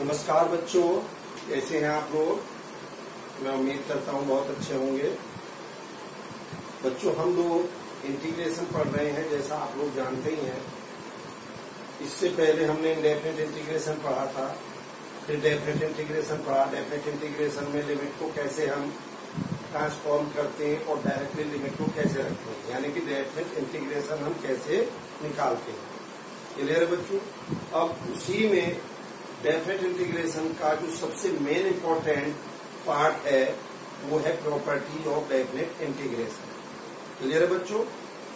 नमस्कार बच्चों, कैसे हैं आप लोग। मैं उम्मीद करता हूं बहुत अच्छे होंगे। बच्चों, हम लोग इंटीग्रेशन पढ़ रहे हैं, जैसा आप लोग जानते ही हैं। इससे पहले हमने इंडेफिनिट इंटीग्रेशन पढ़ा था, फिर डेफिनिट इंटीग्रेशन पढ़ा। डेफिनिट इंटीग्रेशन में लिमिट को कैसे हम ट्रांसफॉर्म करते हैं और डायरेक्टली लिमिट को कैसे रखते हैं, यानी कि डेफिनिट इंटीग्रेशन हम कैसे निकालते हैं। क्लियर है बच्चों। अब उसी में डेफिनिट इंटीग्रेशन का जो सबसे मेन इंपॉर्टेंट पार्ट है वो है properties of definite integration. Clear है बच्चों।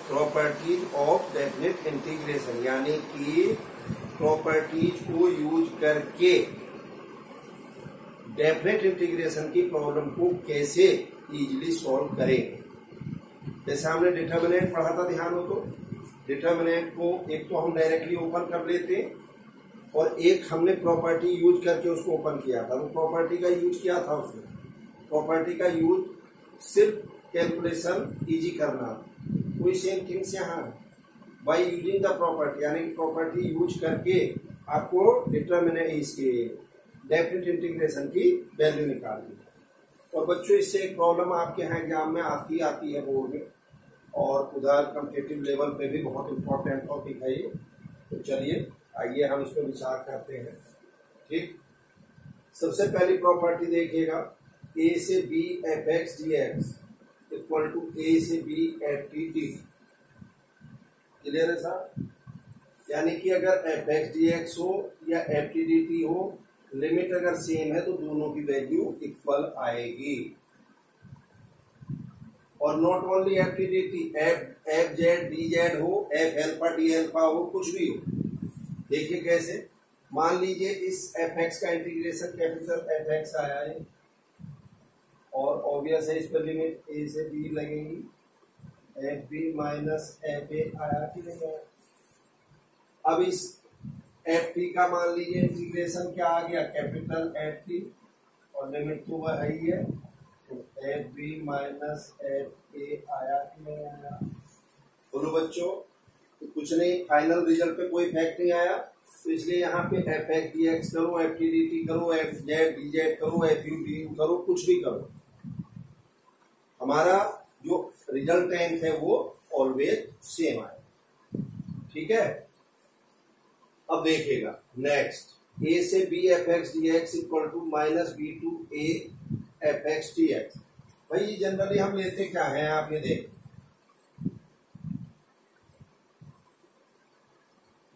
प्रॉपर्टीज ऑफ डेफिनिट इंटीग्रेशन यानी कि प्रॉपर्टीज को यूज करके डेफिनिट इंटीग्रेशन की प्रॉब्लम को कैसे इजीली सॉल्व करें। जैसे हमने डिटर्मिनेंट पढ़ा था, ध्यान हो तो। डिटर्मिनेंट को एक तो हम डायरेक्टली ओपन कर लेते हैं और एक हमने प्रॉपर्टी यूज करके उसको ओपन किया था। वो प्रॉपर्टी का यूज किया था, उसमें प्रॉपर्टी का यूज सिर्फ कैलकुलेशन इजी करना। कोई सेम थिंग्स यहाँ बाय यूजिंग द प्रॉपर्टी, यानी कि प्रॉपर्टी यूज करके आपको डिटर्मिनेंट इसके डेफिनिट इंटीग्रेशन की वैल्यू निकालनी है। और बच्चों, इससे एक प्रॉब्लम आपके यहाँ एग्जाम में आती है बोर्ड में, और उधर कॉम्पिटिटिव लेवल पे भी बहुत इंपॉर्टेंट टॉपिक है ये। तो चलिए आइए हम इस पर विचार करते हैं। ठीक, सबसे पहली प्रॉपर्टी देखिएगा, ए से B F x D x equal to A से B F T D. Clear है सर। यानी कि अगर एफ एक्स डी एक्स हो या एफ टी डी टी हो, लिमिट अगर सेम है तो दोनों की वैल्यू इक्वल आएगी। और not only F T D T, F Z D Z हो, एफ एल्फा डी एल्फा हो, कुछ भी हो। देखिए कैसे, मान लीजिए इस एफ एक्स का इंटीग्रेशन कैपिटल एफ एक्स आया है, और ऑब्वियस है इस पर लिमिट ए से बी लगेगी, f b minus f a आया कि नहीं आया। अब इस एफ टी का मान लीजिए इंटीग्रेशन क्या आ गया, कैपिटल एफ टी, और लिमिट तो वह है ही है, तो f b minus f a आया कि नहीं आया। बोलो बच्चों, तो कुछ नहीं, फाइनल रिजल्ट पे कोई इफेक्ट नहीं आया। तो इसलिए यहाँ पे एफ एक्स डी एक्स करो, एफ टी डी टी करो, एफ जेड डी जेड करो, एफ यू डी यू करो, कुछ भी करो, हमारा जो रिजल्टेंट है वो ऑलवेज सेम आए। ठीक है। अब देखिएगा नेक्स्ट, ए से B F x D x equal to minus b to a f x D x. भाई ये जनरली हम लेते क्या है, आप ये देख,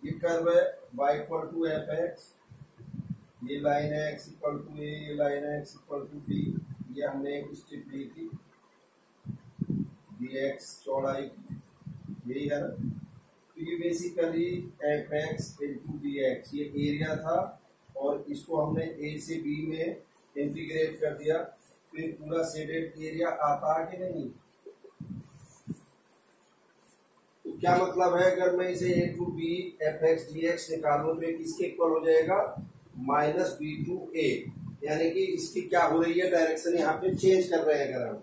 ये कर्व है y equal to F x, ये लाइन है x इक्वल टू ए, ये लाइन है x इक्वल टू बी। ये हमने एक स्ट्रिप ली थी dx चौड़ाई की, यही है ना। तो ये basically F x into D x, ये एरिया था, और इसको हमने ए से बी में इंटीग्रेट कर दिया, तो ये पूरा शेडेड एरिया आता है कि नहीं। क्या मतलब है, अगर मैं इसे A to B F x D X निकालूं तो ये किसके इक्वल हो जाएगा, माइनस बी टू ए। यानी कि इसकी क्या हो रही है, डायरेक्शन यहाँ पे चेंज कर रहे हैं। अगर हम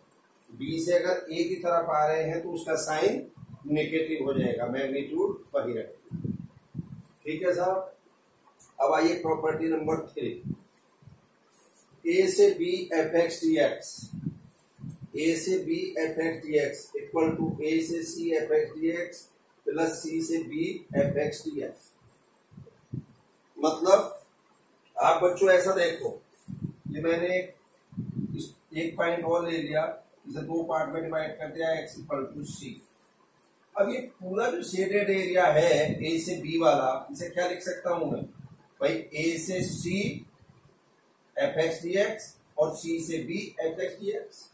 बी से अगर ए की तरफ आ रहे हैं तो उसका साइन नेगेटिव हो जाएगा, मैग्नीट्यूड वही रखेगा। ठीक है साहब। अब आइए प्रॉपर्टी नंबर 3, ए से B F x D X, A से B F x D x equal to A से C F x D X plus C से B F x D X. मतलब आप बच्चों ऐसा देखो, ये मैंने एक पॉइंट और ले लिया, इसे दो पार्ट में डिवाइड कर दिया, एक्स इक्वल टू सी। अब ये पूरा जो शेडेड एरिया है ए से बी वाला, इसे क्या लिख सकता हूं मैं भाई, ए से C F x D x और सी से B F x D x.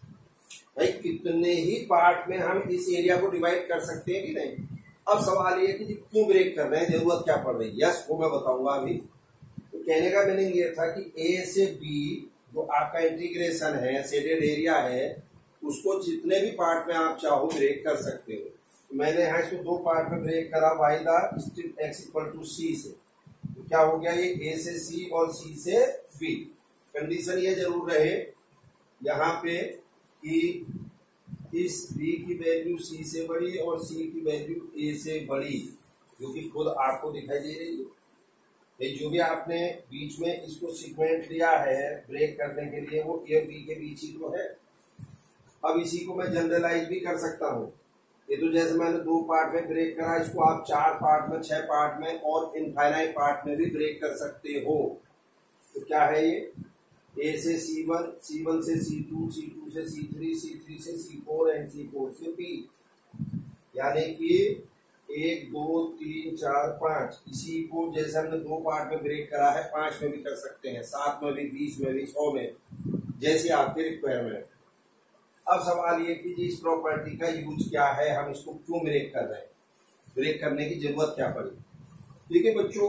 भाई कितने ही पार्ट में हम इस एरिया को डिवाइड कर सकते हैं कि नहीं। अब सवाल ये कि क्यों ब्रेक कर रहे हैं, जरूरत क्या पड़ रही है। यस, वो मैं बताऊंगा अभी। तो कहने का मीनिंग ये था कि ए से बी जो आपका इंटीग्रेशन है, शेडेड एरिया है, उसको जितने भी पार्ट में आप चाहो ब्रेक कर सकते हो। तो मैंने यहाँ इसको दो पार्ट में ब्रेक करा, Y the X equal to C से। तो क्या हो गया, ये ए से सी और सी से बी। कंडीशन ये जरूर रहे यहाँ पे कि इस b की वैल्यू c से बड़ी और c की वैल्यू a से बड़ी, जो कि खुद आपको दिखाई दे रही है। ये जो भी आपने बीच में इसको सीक्वेंट लिया है ब्रेक करने के लिए, वो ए और बी के बीच ही तो है। अब इसी को मैं जनरलाइज भी कर सकता हूँ। ये तो जैसे मैंने 2 पार्ट में ब्रेक करा, इसको आप 4 पार्ट में, 6 पार्ट में और इनफाइनाइट पार्ट में भी ब्रेक कर सकते हो। तो क्या है ये, ए से C1, C1 से C2, C2 से C3, C3 से C4 एंड C4 से B, यानी कि 1 2 3 4 5। इसी को जैसे हमने 2 पार्ट में ब्रेक करा है, 5 में भी कर सकते हैं, 7 में भी, 20 में भी, 100 में, जैसे आपके रिक्वायरमेंट। अब सवाल ये कि जी इस प्रॉपर्टी का यूज क्या है, हम इसको क्यों ब्रेक कर रहे हैं, ब्रेक करने की जरूरत क्या पड़ी। देखिए बच्चों,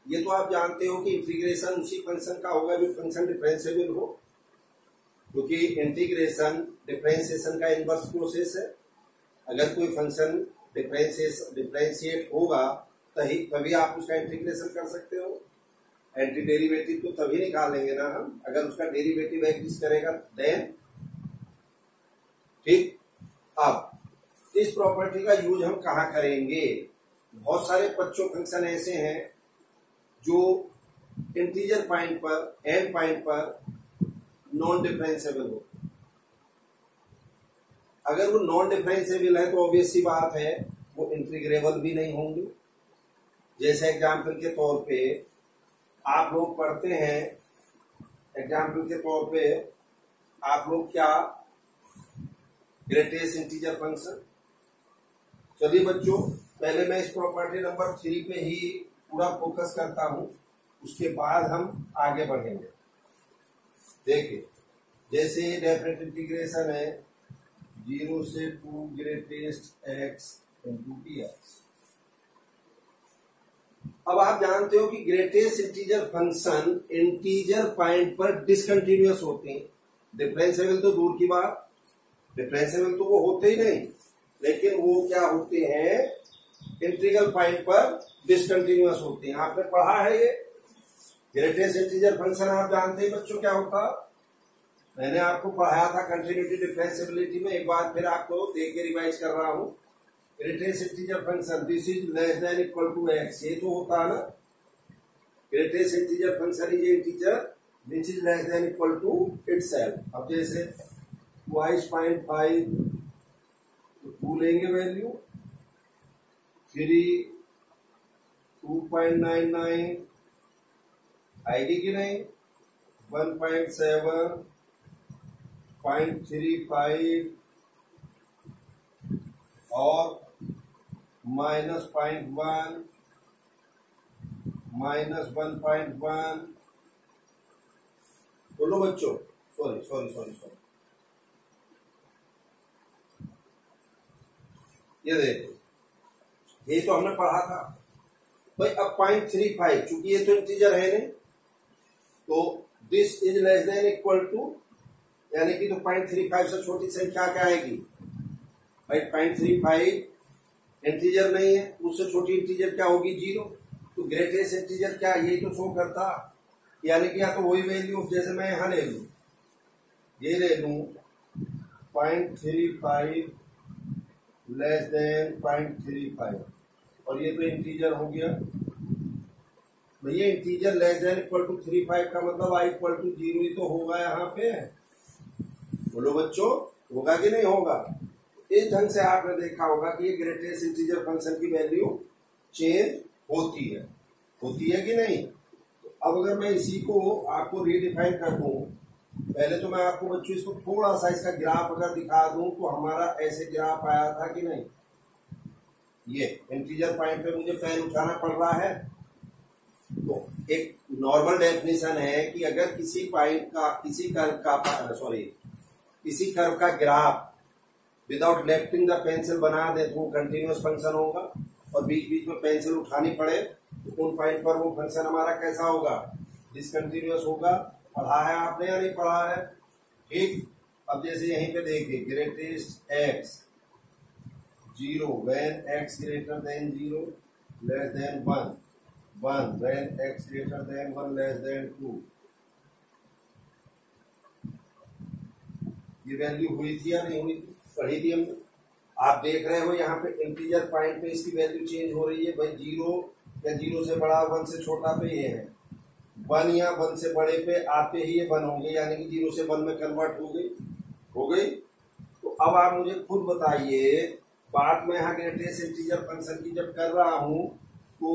ये तो आप जानते हो कि इंटीग्रेशन उसी फंक्शन का होगा जो फंक्शन डिफरेंशिएबल हो, क्योंकि इंटीग्रेशन डिफरेंशिएशन का इनवर्स प्रोसेस है। अगर कोई फंक्शन डिफरेंशिएट होगा तभी आप उसका इंटीग्रेशन कर सकते हो। एंटी डेरिवेटिव तो तभी निकालेंगे ना हम, अगर उसका डेरिवेटिव एग्जिस्ट करेगा देन। ठीक, अब इस प्रॉपर्टी का यूज हम कहाँ करेंगे। बहुत सारे बच्चों फंक्शन ऐसे हैं जो इंटीजर पॉइंट पर, एन पॉइंट पर नॉन डिफरेंशिएबल हो। अगर वो नॉन डिफरेंशिएबल है तो ऑब्वियस सी बात है वो इंटीग्रेबल भी नहीं होंगे। जैसे एग्जाम्पल के तौर पे आप लोग पढ़ते हैं, एग्जाम्पल के तौर पे आप लोग क्या, ग्रेटेस्ट इंटीजर फंक्शन। चलिए बच्चों, पहले मैं इस प्रॉपर्टी नंबर 3 पे ही पूरा फोकस करता हूं, उसके बाद हम आगे बढ़ेंगे। देखिए, जैसे डेफिनेट इंटीग्रेशन है 0 से 2 ग्रेटेस्ट एक्स इंटू dx। अब आप जानते हो कि greatest integer function integer point पर डिसकंटिन्यूअस होते हैं। डिफरेंशिएबल तो दूर की बात, डिफरेंशिएबल तो वो होते ही नहीं, लेकिन वो क्या होते हैं, इंटीग्रल पॉइंट पर डिसकंटिन्यूअस होते हैं। आपने पढ़ा है ये ग्रेटेस्ट इंटीजर फंक्शन, आप जानते हैं बच्चों क्या होता, मैंने आपको पढ़ाया था कंटिन्यूटी डिफरेंशिएबिलिटी में, एक बार फिर आपको देख के रिवाइज कर रहा हूं। Greatest integer function this is less than equal to x, ये तो होता है ना। Greatest integer function is integer which is less than equal to itself. अब जैसे 22.5 तो 2 लेंगे वैल्यू, 3 2.99 आएगी कि नहीं, 1.7 0.35 और -0.1 -1.1। बोलो बच्चों, सॉरी ये देखो, ये तो हमने पढ़ा था भाई। अब 0.35, चूंकि ये तो इंटीजर है नहीं, तो this is less than equal to, यानी कि तो 0.35 से छोटी संख्या क्या आएगी भाई, 0.35 इंटीजर नहीं है, उससे छोटी इंटीजर क्या होगी, 0। तो ग्रेटेस्ट इंटीजर क्या, यही तो शो करता, यानी कि या तो वही वैल्यू, जैसे मैं यहां ले लू, ये ले लू 0.35 लेस देन 0.35, और ये तो इंटीजर हो गया भैया। Integer less than equal to 35 का मतलब आई इक्वल टू 0 ही तो होगा यहाँ पे। बोलो बच्चों, होगा कि नहीं होगा। इस ढंग से आपने देखा होगा कि ये ग्रेटेस्ट इंटीजर फंक्शन की वैल्यू चेंज होती है कि नहीं। तो अब अगर मैं इसी को आपको रीडिफाइन कर दूं, पहले तो मैं आपको बच्चों इसको थोड़ा सा इसका ग्राफ अगर दिखा दूं तो हमारा ऐसे ग्राफ आया था कि नहीं। ये इंटीजर पॉइंट पे मुझे पेन उठाना पड़ रहा है, तो एक नॉर्मल डेफिनेशन है कि अगर किसी पॉइंट का, किसी कर्व का graph without lifting the pencil बना दे तो वो कंटिन्यूअस फंक्शन होगा, और बीच बीच में पेंसिल उठानी पड़े तो उन पॉइंट पर वो फंक्शन हमारा कैसा होगा, डिसकंटिन्यूअस होगा। पढ़ा है आपने या नहीं पढ़ा है। ठीक, अब जैसे यहीं पे देखिए, greatest x 0 when x greater than 0 less than 1 when x greater than 1 less then 2। ये वैल्यू हुई थी या नहीं हुई थी, पढ़ी थी हमने। आप देख रहे हो यहाँ पे इंटीजर पॉइंट पे इसकी वैल्यू चेंज हो रही है भाई, 0 या 0 से बड़ा 1 से छोटा पे ये है। 1 या 1 से बड़े पे आते ही ये 1 होंगे, यानी कि 0 से 1 में कन्वर्ट हो गई। तो अब आप मुझे खुद बताइए, बात में यहाँ ग्रेटेस्ट इंटीजर फंक्शन की जब कर रहा हूं तो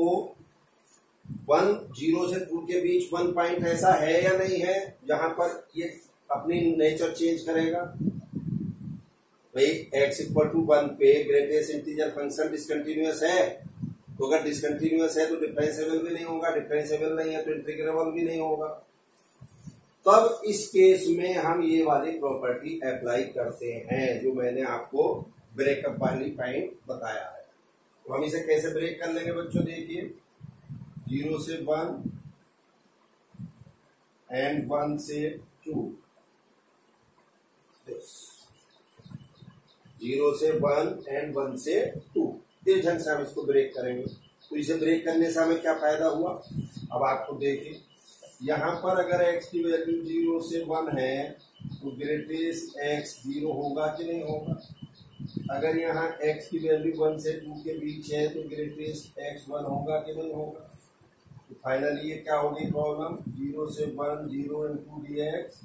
1 0 से 2 के बीच 1 पॉइंट ऐसा है या नहीं है जहां पर ये अपनी नेचर चेंज करेगा? भाई x इक्वल टू 1 पे ग्रेटेस्ट इंटीजर फंक्शन डिसकंटिन्यूअस है, तो अगर डिसकंटिन्यूअस है तो डिफरेंशिएबल भी नहीं होगा, डिफरेंशिएबल नहीं है तो इंटीग्रेबल भी नहीं होगा। तब इस केस में हम ये वाली प्रॉपर्टी अप्लाई करते हैं जो मैंने आपको ब्रेकअप वाली पॉइंट बताया है। तो हम इसे कैसे ब्रेक कर लेंगे बच्चों, देखिए 0 से 1 एंड 1 से 2, 0 से 1 एंड 1 से 2, इस ढंग से हम इसको ब्रेक करेंगे। तो इसे ब्रेक करने से हमें क्या फायदा हुआ, अब आपको देखिए यहाँ पर अगर x की वैल्यू 0 से 1 है तो ग्रेटेस्ट x 0 होगा कि नहीं होगा? अगर यहाँ x की वैल्यू 1 से 2 के बीच है तो ग्रेटेस्ट x 1 होगा कि नहीं होगा? तो फाइनली ये क्या होगी प्रॉब्लम, 0 से 1 0 इंटू dx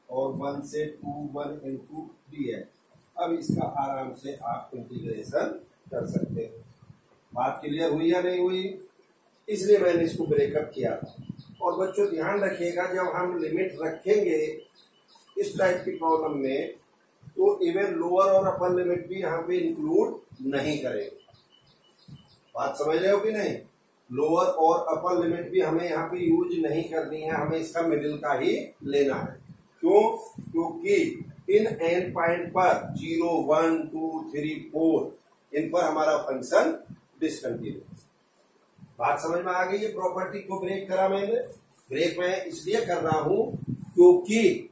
और 1 से 2 1 इंटू dx। अब इसका आराम से आप इंटीग्रेशन कर सकते हैं। बात क्लियर हुई या नहीं हुई? इसलिए मैंने इसको ब्रेकअप किया था। और बच्चों ध्यान रखिएगा, जब हम लिमिट रखेंगे इस टाइप की प्रॉब्लम में तो इवन लोअर और अपर लिमिट भी यहाँ पे इंक्लूड नहीं करेंगे। बात समझ रहे हो कि नहीं? लोअर और अपर लिमिट भी हमें यहाँ पे यूज नहीं करनी है, हमें इसका मिडिल का ही लेना है। क्यों? क्योंकि इन एंड पॉइंट पर 0 1 2 3 4 इन पर हमारा फंक्शन डिसकंटिन्यूअस। बात समझ में आ गई? ये प्रॉपर्टी को ब्रेक करा मैंने। ब्रेक मैं इसलिए कर रहा हूं क्योंकि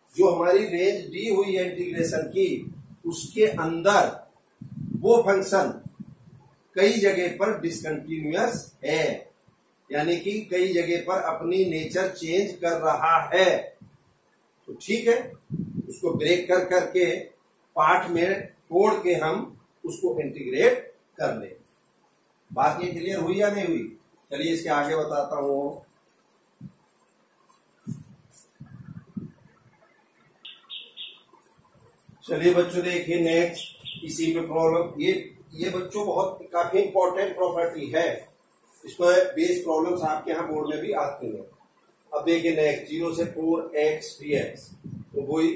जो हमारी रेंज दी हुई है इंटीग्रेशन की, उसके अंदर वो फंक्शन कई जगह पर डिसकंटिन्यूअस है, यानी कि कई जगह पर अपनी नेचर चेंज कर रहा है। तो ठीक है, उसको ब्रेक कर करके पार्ट में तोड़ के हम उसको इंटीग्रेट कर ले। बात ये क्लियर हुई या नहीं हुई? चलिए इसके आगे बताता हूं। चलिए बच्चों देखिए नेक्स्ट इसी में प्रॉब्लम, ये बच्चों बहुत काफी इंपॉर्टेंट प्रॉपर्टी है। इसको बेस प्रॉब्लम्स आपके यहाँ बोर्ड में भी आती हैं। अब देखिए नेक्स्ट 0 से 4 x dx, तो वही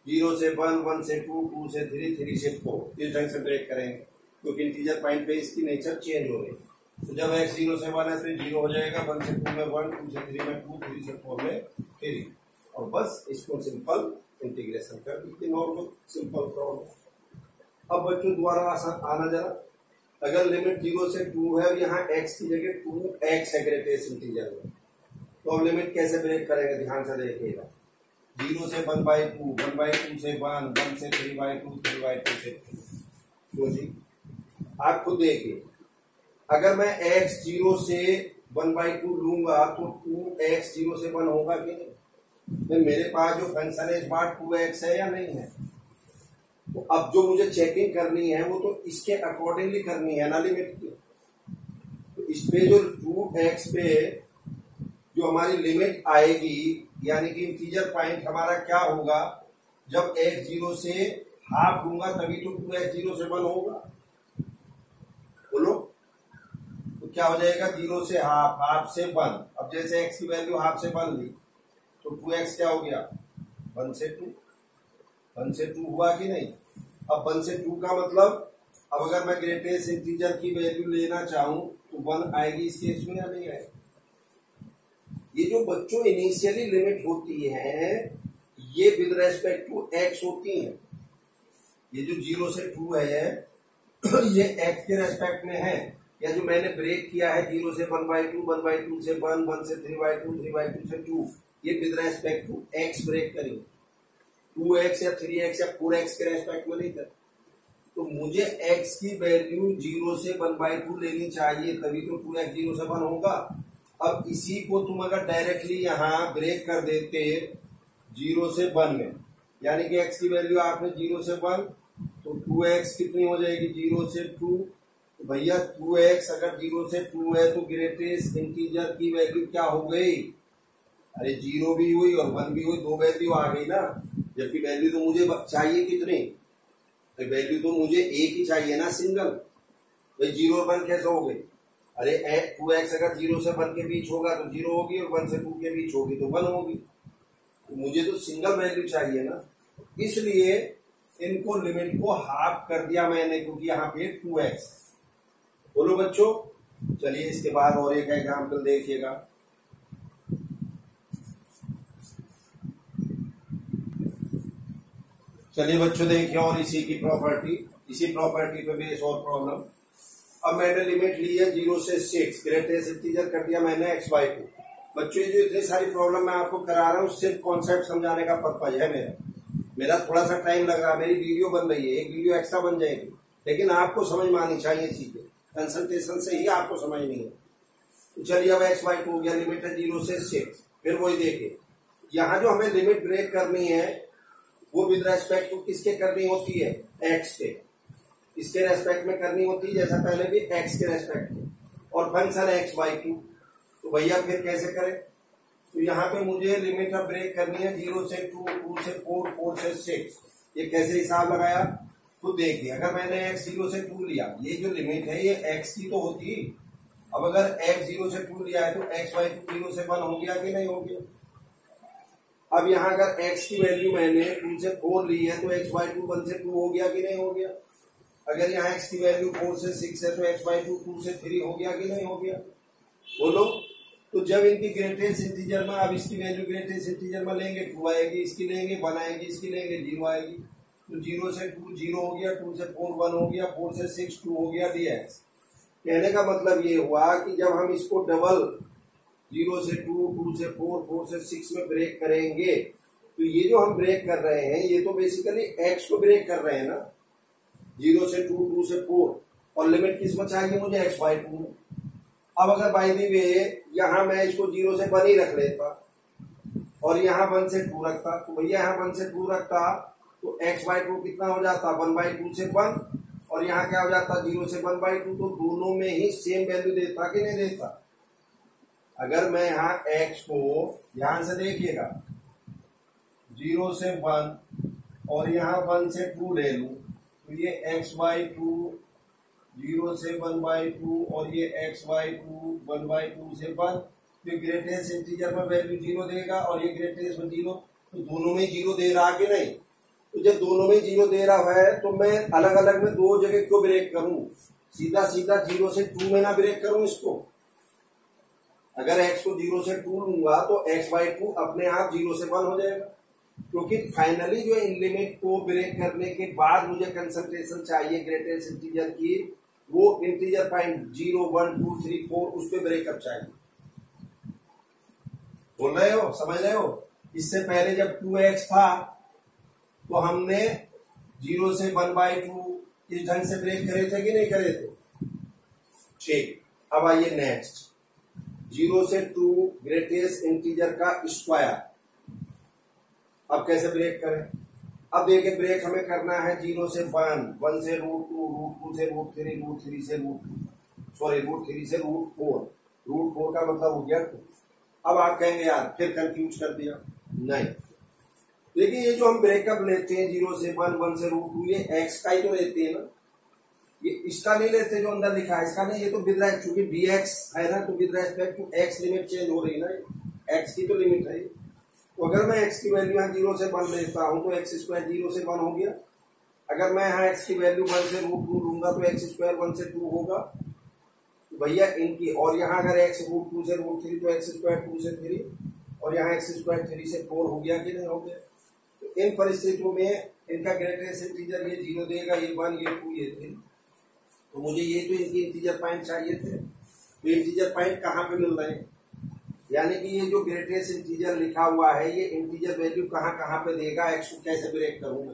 0 से 1 1 से 2 2 से 3 3 से 4 इस ढंग से ब्रेक करेंगे क्योंकि इंटीजर पॉइंट पे इसकी नेचर चेंज हो रही है। तो जब x 0 से 1 है तो 0 हो जाएगा, 1 से 2 में 1 2 से 3 में 2 3 से 4 में 3, और बस इसको सिंपल इंटीग्रेशन कर दीजिए, नॉर्मल सिंपल प्रॉब्लम। अब बच्चों दोबारा आना जरा, अगर लिमिट 0 से 2 है और यहाँ x की जगह 2x है ग्रेटेस्ट इंटीजर में, तो अब लिमिट कैसे ब्रेक करेंगे? ध्यान से देखिएगा। 0 से 1/2 1/2 से 1 1 से 3/2 3/2 से 2। तो जी आप खुद देखिए, अगर मैं x 0 से 1/2 लूंगा तो 2x 0 से 1 होगा कि नहीं? तो मेरे पास जो फंक्शन है इस बार 2x है या नहीं है? तो अब जो मुझे चेकिंग करनी है वो तो इसके अकॉर्डिंगली करनी है ना लिमिट की। तो इस पे जो 2x पे जो हमारी लिमिट आएगी, यानी कि इंटीजर पॉइंट हमारा क्या होगा, जब x 0 से हाफ लूंगा तभी तो 2x 0 से 1 होगा। बोलो तो क्या हो जाएगा? 0 से हाफ, हाफ से 1। अब जैसे x की वैल्यू हाफ से 1 ली तो 2x क्या हो गया? 1 से 2, 1 से 2 हुआ कि नहीं? अब 1 से 2 का मतलब, अब अगर मैं ग्रेटेस्ट इंटीजर की वैल्यू लेना चाहूं तो 1 आएगी इस केस में या नहीं आएगी? ये जो बच्चों इनिशियली लिमिट होती है ये विद रेस्पेक्ट टू x होती है। ये जो 0 से 2 है ये x के रेस्पेक्ट में है, या जो मैंने ब्रेक किया है 0 से 1/2 1/2 से 1 1 से 3/2 3/2 से 2, ये with respect to x break करेंगे। 2x या 3x या 4x के रेस्पेक्ट में नहीं कर। तो मुझे x की वैल्यू 0 से 1/2 लेनी चाहिए, तभी तो 2x 0 से 1 होगा। अब इसी को तुम अगर डायरेक्टली यहाँ ब्रेक कर देते 0 से 1 में, यानी कि x की वैल्यू आपने 0 से 1, तो 2x कितनी हो जाएगी? 0 से 2, तो भैया 2x अगर 0 से 2 है तो ग्रेटेस्ट इंटीजर की वैल्यू क्या हो गई? अरे 0 भी हुई और 1 भी हुई, दो वैल्यू आ गई ना। जबकि वैल्यू तो मुझे चाहिए कितनी? वैल्यू तो मुझे एक ही चाहिए ना, सिंगल। भाई 0 और 1 कैसे हो गई? अरे 2x अगर 0 से 1 के बीच होगा तो 0 होगी और 1 से 2 के बीच होगी तो 1 होगी। तो मुझे तो सिंगल वैल्यू चाहिए ना, इसलिए इनको लिमिट को हाफ कर दिया मैंने, क्योंकि यहाँ पे 2x। बोलो बच्चों। चलिए इसके बाद और एक एग्जाम्पल देखिएगा। चलिए बच्चों देखिए, और इसी की प्रॉपर्टी, इसी प्रॉपर्टी पे बेस और प्रॉब्लम। अब मैंने लिमिट ली है 0 से 6, ग्रेटेस्ट इंटीजर कर दिया मैंने x/2। बच्चों ये जो इतनी सारी प्रॉब्लम मैं आपको करा रहा हूँ सिर्फ कॉन्सेप्ट समझाने का पर्पज है मेरा थोड़ा सा टाइम लग रहा है, मेरी वीडियो बन रही है, एक वीडियो एक्स्ट्रा बन जाएगी, लेकिन आपको समझ में आनी चाहिए चीजें, कंसंट्रेशन से ही आपको समझनी है। तो चलिए अब x/2 हो गया, लिमिट है 0 से 6। फिर वही देखिए, यहाँ जो हमें लिमिट ब्रेक करनी है वो विद रेस्पेक्ट टू किसके करनी होती है? x के। इसके रेस्पेक्ट में करनी होती है, जैसा पहले भी x के रेस्पेक्ट में, और फंक्शन है x/2। तो भैया फिर कैसे करें? तो यहाँ पे मुझे लिमिट अब ब्रेक करनी है 0 से 2, 2 से 4, 4 से 6। ये कैसे हिसाब लगाया खुद देखिए। अगर मैंने x 0 से 2 लिया, ये जो लिमिट है ये x की तो होती। अब अगर x 0 से 2 लिया है तो x/2 0 से 1 हो गया कि नहीं हो गया? अब यहाँ अगर x की वैल्यू मैंने 2 से 4 ली है तो x/2 1 से 2 हो गया कि नहीं हो गया? अगर यहाँ x की वैल्यू 4 से 6 है तो x/2 2 से 3 हो गया कि नहीं हो गया? बोलो। तो जब इनकी ग्रेटेस्ट इंटीजर में, अब इसकी वैल्यू ग्रेटेस्ट इंटीजर में लेंगे 2 आएगी, इसकी लेंगे 1 आएगी, इसकी लेंगे 0 आएगी। तो 0 से 2 0 हो गया, 2 से 4 1 हो गया, 4 से 6 2 हो गया dx। कहने का मतलब ये हुआ कि जब हम इसको डबल 0 से 2, 2 से 4, 4 से 6 में ब्रेक करेंगे, तो ये जो हम ब्रेक कर रहे हैं ये तो बेसिकली x को ब्रेक कर रहे हैं ना, 0 से 2, 2 से 4, और लिमिट किस में चाहिए मुझे? x/2 में। अब अगर बाय द वे यहाँ मैं इसको 0 से 1 ही रख लेता और यहाँ 1 से 2 रखता, तो भैया यहाँ 1 से 2 रखता तो x/2 कितना हो जाता? 1/2 से 1, और यहाँ क्या हो जाता? 0 से 1/2। तो दोनों में ही सेम वैल्यू देता कि नहीं देता? अगर मैं यहाँ x को, ध्यान से देखिएगा, 0 से 1 और यहाँ 1 से 2 ले लूं, तो ये x/2 0 से 1/2 और ये x/2 1/2 से 1। तो ग्रेटेस्ट इंटीजर में वैल्यू 0 देगा और ये ग्रेटेस्ट में 0, तो दोनों में 0 दे रहा कि नहीं? तो जब दोनों में 0 दे रहा है तो मैं अलग अलग में दो जगह क्यों ब्रेक करूं? सीधा सीधा 0 से 2 में ना ब्रेक करूं इसको। अगर x को 0 से 2 लूंगा तो x/2 अपने आप 0 से 1 हो जाएगा, क्योंकि फाइनली जो इन लिमिट को ब्रेक करने के बाद मुझे कंसंट्रेशन चाहिए ग्रेटेस्ट इंटीजर की, वो इंटीजर पॉइंट 0 1 2 3 4 उस पर ब्रेकअप चाहिए। बोल रहे हो? समझ रहे हो? इससे पहले जब 2x था तो हमने 0 से 1/2 इस ढंग से ब्रेक करे थे कि नहीं करे थे? ठीक। अब आइए नेक्स्ट, 0 से 2 ग्रेटेस्ट इंटीजर का स्क्वायर। अब कैसे ब्रेक करें? अब देखिए, ब्रेक हमें करना है 0 से 1, 1 से √2, √2 से √3, √3 से √3 से √4। √4 का मतलब हो गया 2। अब आप कहेंगे यार फिर कंफ्यूज कर दिया। नहीं, देखिए ये जो हम ब्रेकअप लेते हैं 0 से 1, 1 से √2, ये x का ही तो लेते हैं ना, ये इसका नहीं लेते जो अंदर लिखा है, इसका नहीं। ये तो विद रेस्पेक्ट, चूंकि dx है ना, तो with respect to x limit change हो रही है ना, x की तो लिमिट है। तो अगर मैं x की वैल्यू यहाँ 0 से 1 लेता हूँ तो x स्क्वायर 0 से 1 हो गया। अगर मैं यहाँ x की वैल्यू 1 से √2 लूंगा तो x स्क्वायर 1 से 2 होगा। तो भैया इनकी, और यहाँ अगर x √2 से √3 तो x स्क्वायर 2 से 3, और यहाँ x स्क्वायर 3 से 4 हो गया कि नहीं हो गया? तो इन परिस्थितियों में इनका ग्रेटेस्ट इंटीजर ये 0 देगा, ये 1, ये 2, ये 3। तो मुझे ये तो इनकी इंटीजर पॉइंट चाहिए थे। तो इंटीजर पॉइंट कहाँ पे मिल रहे हैं? यानी कि ये जो ग्रेटेस्ट इंटीजर लिखा हुआ है ये इंटीजर वैल्यू कहाँ कहाँ पे देगा? x को कैसे ब्रेक करूंगा?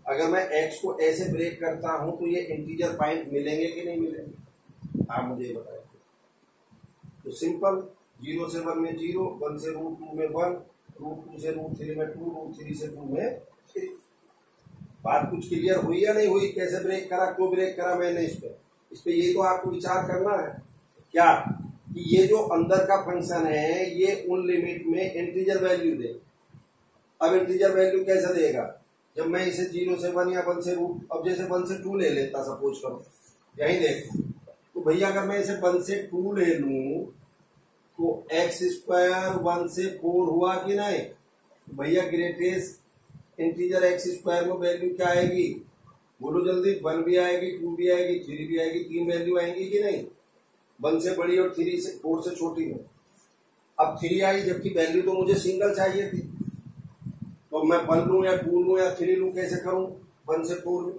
अगर मैं x को ऐसे ब्रेक करता हूं तो ये इंटीजर पॉइंट मिलेंगे कि नहीं मिलेंगे? आप मुझे बताइए। तो सिंपल, 0 से 1 में 0, 1 से √2 में 1, √2 से √3 में 2, √3 से 2 में 3। बात कुछ क्लियर हुई या नहीं हुई? कैसे ब्रेक करा, क्यों ब्रेक करा मैंने इस पर? इस पे ये तो आपको विचार करना है क्या कि ये जो अंदर का फंक्शन है ये उन लिमिट में इंटीजर वैल्यू दे। अब इंटीजर वैल्यू कैसे देगा, जब मैं इसे 0 से 1 या 1 से रूट, अब जैसे 1 से 2 ले लेता सपोज करो, यही देखो तो भैया अगर मैं इसे 1 से 2 ले लूं तो x स्क्वायर 1 से 4 हुआ कि नहीं। तो भैया ग्रेटेस्ट इंटीजर x स्क्वायर में वैल्यू क्या आएगी, बोलो जल्दी, 1 भी आएगी, 2 भी आएगी, 3 भी आएगी, 3 वैल्यू आएंगी कि नहीं, 1 से बड़ी और 4 से छोटी में। अब 3 आई जबकि वैल्यू तो मुझे सिंगल चाहिए थी, तो मैं 1 लूं या 2 लूं या 3 लूं, कैसे करूं 1 से 4 में।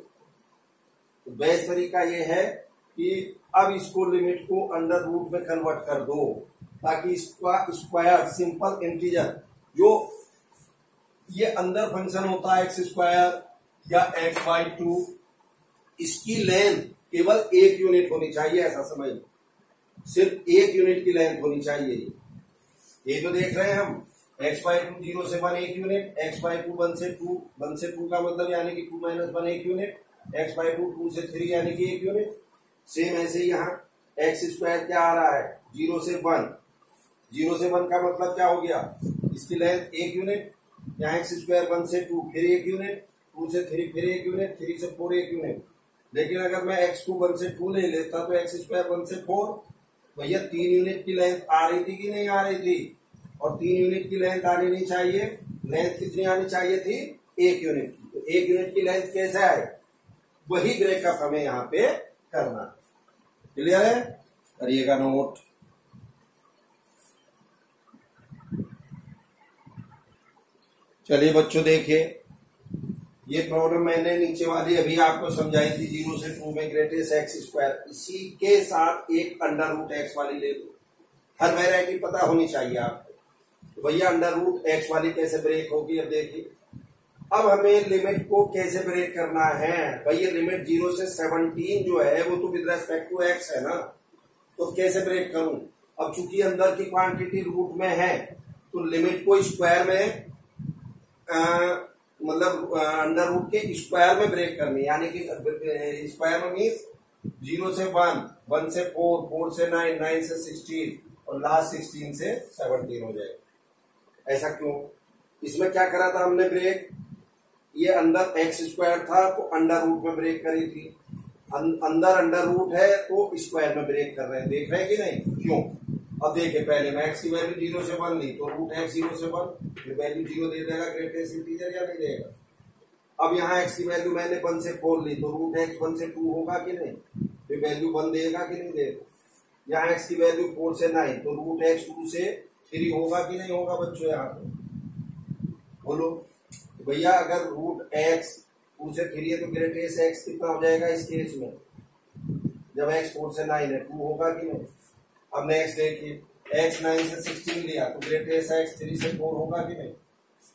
तो बेस्ट तरीका ये है कि अब इसको लिमिट को अंडर रूट में कन्वर्ट कर दो ताकि इसका स्क्वायर सिंपल इंटीजर जो ये अंदर फंक्शन होता है एक्स स्क्वायर या x/2, इसकी लेंथ केवल 1 यूनिट होनी चाहिए, ऐसा समझ, सिर्फ 1 यूनिट की लेंथ होनी चाहिए। ये तो देख रहे हैं हम x/2 0 से 1 1 यूनिट, x/2 1 से 2, 1 से 2 का मतलब यानी कि 2 - 1 1 यूनिट, x/2 2 से 3 यानी कि 1 यूनिट। सेम ऐसे यहाँ एक्स स्क्वायर क्या आ रहा है 0 से 1, 0 से 1 का मतलब क्या हो गया, इसकी लेंथ 1 यूनिट, यहाँ एक्स स्क्वायर 1 से 2 फिर 1 यूनिट, 2 से 3 फिर 1 यूनिट, 3 से 4 1 यूनिट। लेकिन अगर मैं x को 1 से 2 ले लेता तो एक्स स्क्वायर 1 से 4, भैया 3 यूनिट की लेंथ आ रही थी कि नहीं आ रही थी, और 3 यूनिट की लेंथ आनी नहीं चाहिए, लेंथ कितनी आनी चाहिए थी 1 यूनिट की। तो 1 यूनिट की लेंथ कैसे आए, वही ब्रेकअप हमें यहाँ पे करना। क्लियर है, करिएगा नोट। चलिए बच्चों देखिए, ये प्रॉब्लम मैंने नीचे वाली अभी आपको समझाई थी 0 से 2 में ग्रेटेस्ट एक्स स्क्वायर, इसी के साथ एक अंडर रूट एक्स वाली ले लो। हर वैरायटी पता होनी चाहिए आपको। तो भैया अंडर रूट एक्स वाली कैसे ब्रेक होगी, अब देखिए। अब हमें लिमिट को कैसे ब्रेक करना है, भैया लिमिट 0 से 17 जो है वो तो विद रेस्पेक्ट टू एक्स है ना, तो कैसे ब्रेक करूं। अब चूंकि अंदर की क्वांटिटी रूट में है तो लिमिट को स्क्वायर में मतलब अंडर रूट के स्क्वायर में ब्रेक करनी, यानी कि स्क्वायर में मीन्स 0 से 1, 1 से 4, 4 से 9, 9 से 16 और लास्ट 16 से 17 हो जाएगा। ऐसा क्यों, इसमें क्या करा था हमने ब्रेक, ये अंदर एक्स स्क्वायर था तो अंडर रूट में ब्रेक करी थी, अंदर अंडर रूट है तो स्क्वायर में ब्रेक कर रहे हैं, देख रहे हैं कि नहीं, क्यों। अब देखिए पहले मैं एक्स की वैल्यू 0 से 1 ली तो रूट एक्स 0 से 1, फिर वैल्यू 0 दे देगा ग्रेटेस्ट इंटीजर या नहीं देगा। अब यहाँ एक्स की वैल्यू मैंने 1 से 4 ली तो रूट एक्स 1 से 2 होगा कि नहीं, फिर वैल्यू 1 देगा कि नहीं देगा। यहाँ एक्स की वैल्यू 4 से 9 तो रूट एक्स 2 से 3 होगा कि नहीं होगा बच्चों, यहाँ पे बोलो। तो भैया अगर रूट एक्स 2 से 3 है तो ग्रेटेस्ट एक्स कितना हो जाएगा इस केस में, जब एक्स 4 से 9 है 2 होगा कि नहीं। अब नेक्स्ट देखिए, x 9 से 16 लिया तो ग्रेटेस्ट x 3 से 4 होगा कि नहीं।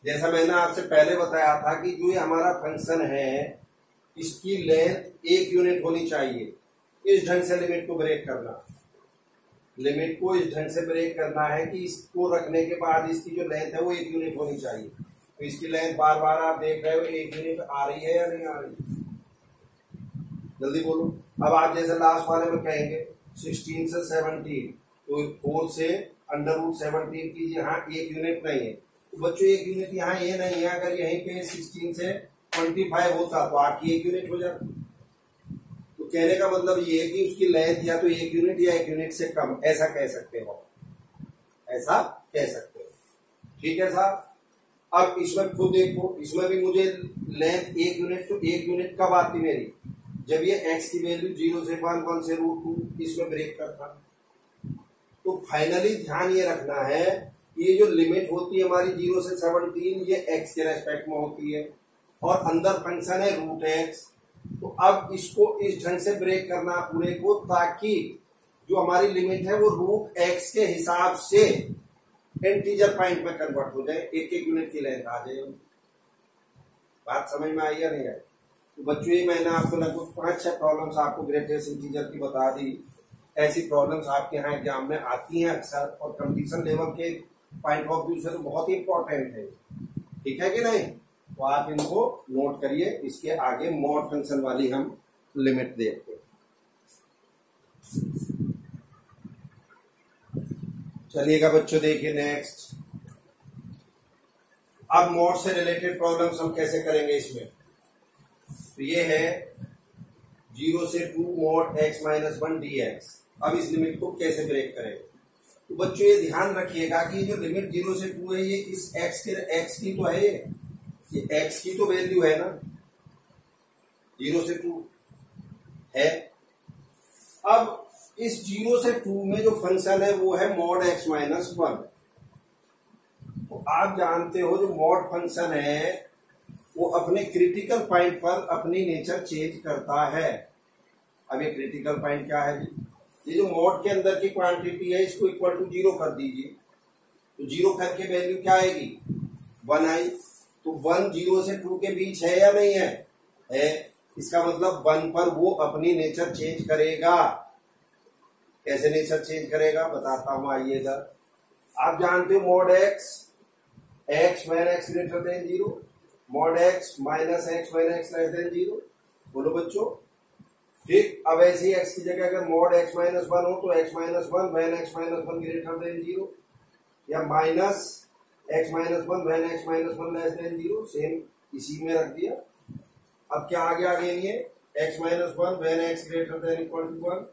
जैसा मैंने आपसे पहले बताया था कि जो ये हमारा फंक्शन है इसकी लेंथ 1 यूनिट होनी चाहिए, इस ढंग से लिमिट को ब्रेक करना, लिमिट को इस ढंग से ब्रेक करना है कि इसको रखने के बाद इसकी जो लेंथ है वो 1 यूनिट होनी चाहिए। तो इसकी लेंथ बार बार आप देख रहे हो 1 यूनिट आ रही है या नहीं आ रही, जल्दी बोलो। अब आप जैसे लास्ट वाले में कहेंगे 16 से 17 तो 4 से अंडर रूट 17 की यहाँ 1 यूनिट नहीं है, तो बच्चों 1 यूनिट यहाँ ये नहीं है, अगर यहीं पे 16 से 25 होता तो आपकी 1 यूनिट हो जाती। तो कहने का मतलब ये है कि उसकी लेंथ या तो 1 यूनिट या 1 यूनिट से कम, ऐसा कह सकते हो, ऐसा कह सकते हो, ठीक है साहब। अब इसमें खुद देखो, इसमें भी मुझे लेंथ 1 यूनिट, तो 1 यूनिट कब आती मेरी, जब ये x की वैल्यू 0 से 1, 1 से रूट 2 इसमें ब्रेक करता। तो फाइनली ध्यान ये रखना है ये जो लिमिट होती है हमारी 0 से 17 ये x के रेस्पेक्ट में होती है और अंदर फंक्शन है रूट x। तो अब इसको इस ढंग से ब्रेक करना पूरे को ताकि जो हमारी लिमिट है वो रूट x के हिसाब से इंटीजर पॉइंट में कन्वर्ट हो जाए, 1 यूनिट की लेंथ आ जाए। बात समझ में आई या नहीं आई। तो बच्चों ये मैंने आपको लगभग 5-6 प्रॉब्लम्स आपको ग्रेटेस्ट इंटीजर की बता दी। ऐसी प्रॉब्लम्स आपके यहाँ एग्जाम में आती हैं अक्सर और कंपटीशन लेवल के पॉइंट ऑफ व्यू से तो बहुत ही इंपॉर्टेंट है, ठीक है कि नहीं। तो आप इनको नोट करिए, इसके आगे मॉड फंक्शन वाली हम लिमिट देखते हैं। चलिएगा बच्चों, देखिए नेक्स्ट। अब मॉड से रिलेटेड प्रॉब्लम्स हम कैसे करेंगे इसमें। तो ये है 0 से 2 मॉड x माइनस 1 dx। अब इस लिमिट को कैसे ब्रेक करेंगे। तो बच्चों ये ध्यान रखिएगा कि जो लिमिट 0 से 2 है, ये इस x की तो है, ये x की तो वैल्यू है ना, 0 से 2 है। अब इस 0 से 2 में जो फंक्शन है वो है मॉड x माइनस 1। तो आप जानते हो जो मॉड फंक्शन है वो अपने क्रिटिकल पॉइंट पर अपनी नेचर चेंज करता है। अब ये क्रिटिकल पॉइंट क्या है जी, ये जो मॉड के अंदर की क्वांटिटी है इसको इक्वल टू 0 कर दीजिए। तो 0 करके वैल्यू क्या आएगी, 1 आई। तो 1 0 से 2 के बीच है या नहीं है। इसका मतलब 1 पर वो अपनी नेचर चेंज करेगा। कैसे नेचर चेंज करेगा बताता हूं, आइए इधर। आप जानते हो mod x minus x greater than 0, mod x minus x minus x less than 0। बोलो बच्चों, ठीक। अब ऐसे ही x की जगह अगर मॉड x माइनस 1 हो तो x minus 1 when x minus 1 greater than 0, या minus x minus 1 when x minus 1 less than 0। Same इसी में रख दिया। अब क्या आगे ये x minus 1 when x greater than equal to 1,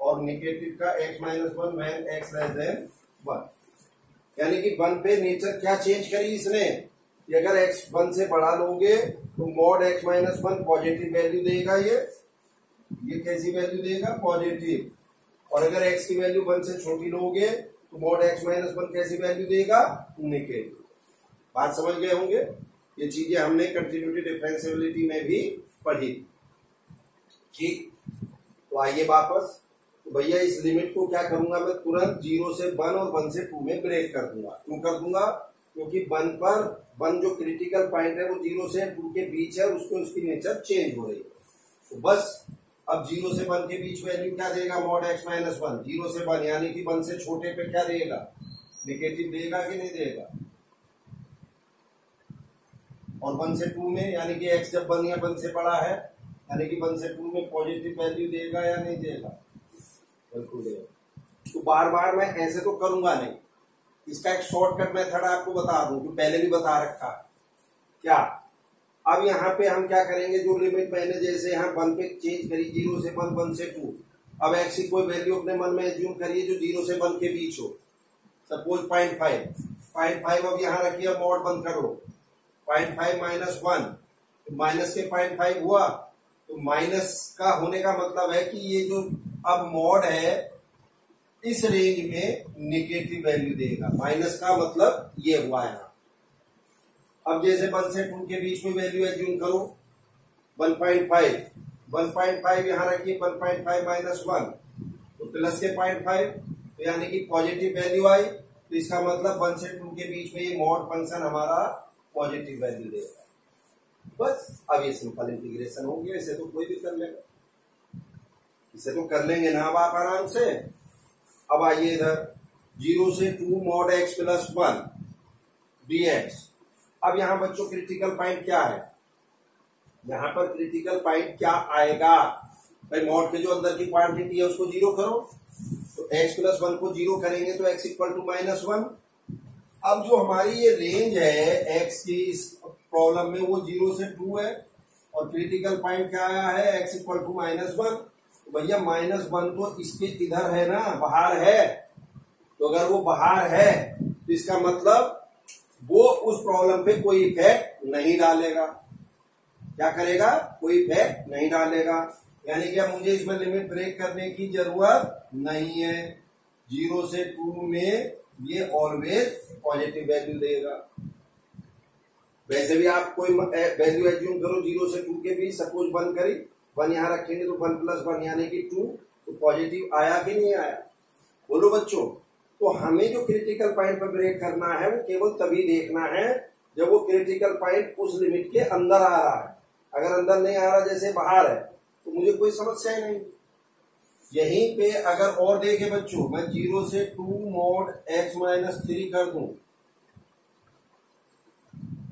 और निगेटिव का x minus 1 when x less than 1। यानी कि 1 पे नेचर क्या चेंज करी इसने कि अगर x 1 से बढ़ा लोगे तो mod x minus 1 positive value देगा। ये कैसी वैल्यू देगा, पॉजिटिव। और अगर x की वैल्यू 1 से छोटी लोगे तो मॉड x माइनस 1 कैसी वैल्यू देगा, नेगेटिव। बात समझ गए होंगे। ये चीजें हमने कंटिन्यूटी डिफरेंशिएबिलिटी में भी पढ़ी। ठीक, तो आइए वापस। तो भैया इस लिमिट को क्या करूंगा मैं, तुरंत 0 से 1 और 1 से 2 में ब्रेक कर दूंगा। क्यों कर दूंगा, क्योंकि 1 जो क्रिटिकल पॉइंट है वो 0 से 2 के बीच है, उसको उसकी नेचर चेंज हो रही है। तो बस अब 0 से 1 के बीच वैल्यू क्या देगा, मॉड x माइनस 1। 0 से 1 यानी कि 1 से छोटे पे क्या देगा, नेगेटिव देगा कि नहीं देगा। और 1 से 2 में यानी कि x जब 1 या 1 से बड़ा है यानी कि 1 से 2 में पॉजिटिव वैल्यू देगा या नहीं देगा, बिल्कुल देगा। तो बार बार मैं ऐसे तो करूंगा नहीं। इसका एक शॉर्टकट मेथड आपको बता दूं, तो पहले भी बता रखा क्या। अब यहाँ पे हम क्या करेंगे, जो लिमिट मैंने जैसे यहाँ 1 पे चेंज करी, 0 से 1 1 से 2। अब x की कोई वैल्यू अपने मन में एज्यूम करिए जो 0 से 1 के बीच हो, सपोज 0.5। अब यहाँ रखिए, मॉड बंद करो। 0.5 माइनस 1, तो माइनस के 0.5 हुआ। तो माइनस का होने का मतलब है कि ये जो अब मॉड है इस रेंज में नेगेटिव वैल्यू देगा। माइनस का मतलब ये हुआ है। अब जैसे 1 से 2 के बीच में वैल्यू एज्यूम करो 1.5 यहाँ रखिए। 1.5 माइनस 1 तो प्लस के 0.5, तो यानी कि पॉजिटिव वैल्यू आई। तो इसका मतलब 1 से 2 के बीच में ये मॉड फंक्शन हमारा पॉजिटिव वैल्यू देगा। बस अब ये सिंपल इंटीग्रेशन हो गया। इसे तो कोई भी कर लेगा, इसे तो कर लेंगे ना अब आप आराम से। अब आइए इधर 0 से 2 मॉड x प्लस 1 dx। अब यहां बच्चों क्रिटिकल पॉइंट क्या है, यहां पर क्रिटिकल पॉइंट क्या आएगा भाई, मॉड के जो अंदर की क्वांटिटी है उसको 0 करो। तो x प्लस 1 को 0 करेंगे तो x इक्वल टू माइनस 1। अब जो हमारी ये रेंज है x की इस प्रॉब्लम में वो 0 से 2 है, और क्रिटिकल पॉइंट क्या आया है, x इक्वल टू माइनस 1। तो भैया माइनस 1 तो इसके इधर है ना, बाहर है। तो अगर वो बाहर है तो इसका मतलब वो उस प्रॉब्लम पे कोई इफेक्ट नहीं डालेगा। क्या करेगा, कोई इफेक्ट नहीं डालेगा। यानी कि अब मुझे इसमें लिमिट ब्रेक करने की जरूरत नहीं है। 0 से 2 में ये ऑलवेज पॉजिटिव वैल्यू देगा। वैसे भी आप कोई वैल्यू एज्यूम करो 0 से 2 के बीच, सपोज 1 करी, 1 यहाँ रखेंगे तो 1 प्लस 1 यानी कि 2, तो पॉजिटिव आया कि नहीं आया, बोलो बच्चों। तो हमें जो क्रिटिकल पॉइंट पर ब्रेक करना है वो केवल तभी देखना है जब वो क्रिटिकल पॉइंट उस लिमिट के अंदर आ रहा है। अगर अंदर नहीं आ रहा, जैसे बाहर है, तो मुझे कोई समस्या ही नहीं। यहीं पे अगर और देखे बच्चों, मैं 0 से 2 मॉड x माइनस 3 कर दूं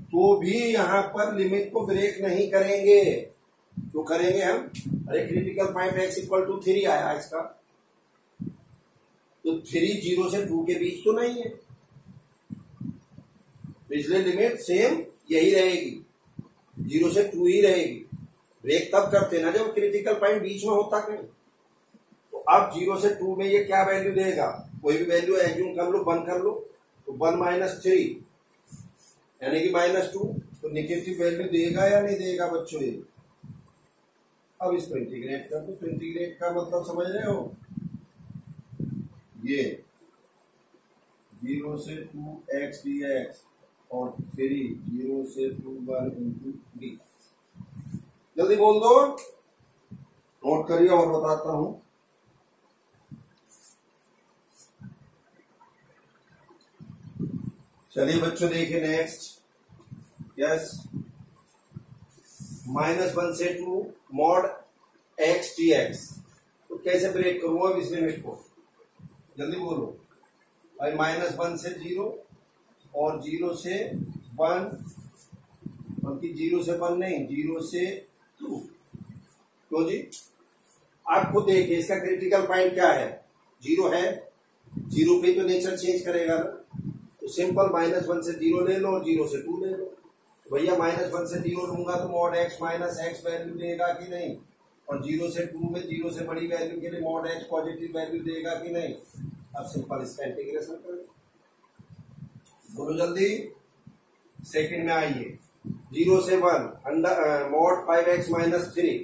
तो भी यहां पर लिमिट को ब्रेक नहीं करेंगे। तो करेंगे हम, अरे critical point x equal to 3 आया इसका, तो 3 0 से 2 के बीच तो नहीं है, पिछले लिमिट सेम यही रहेगी, 0 से 2 ही रहेगी। ब्रेक तब करते ना जब क्रिटिकल पॉइंट बीच में होता कहीं। तो अब 0 से 2 में ये क्या वैल्यू देगा, कोई भी वैल्यू एज्यूम कर लो, 1 कर लो, तो 1 - 3 यानी कि -2, तो निगेटिव वैल्यू देगा या नहीं देगा बच्चों ये। अब इसको इंटीग्रेट कर दो, तो इंटीग्रेट का मतलब समझ रहे हो, ये 0 से 2x dx और 3 0 से 2 1 into d। जल्दी बोल दो, नोट करिए और बताता हूं। चलिए बच्चों देखिए नेक्स्ट, यस, -1 से 2 mod x dx, तो कैसे ब्रेक करूं अब इस लिमिट को, जल्दी बोलो भाई। -1 से 0 और 0 से 1, बल्कि 0 से 1 नहीं, 0 से 2, क्यों जी, आप खुद देखिए इसका क्रिटिकल पॉइंट क्या है, 0 है, 0 पे तो नेचर चेंज करेगा ना, तो सिंपल -1 से 0 ले लो और 0 से 2 ले लो। तो भैया -1 से 0 लूंगा तो mod x - x वैल्यू देगा कि नहीं, और 0 से 2 में 0 से बड़ी वैल्यू के लिए mod x पॉजिटिव वैल्यू देगा कि नहीं। अब सिंपल इसका इंटीग्रेशन करें, बोलो जल्दी। सेकंड में आइए, 0 से 1 under mod 5x - 3,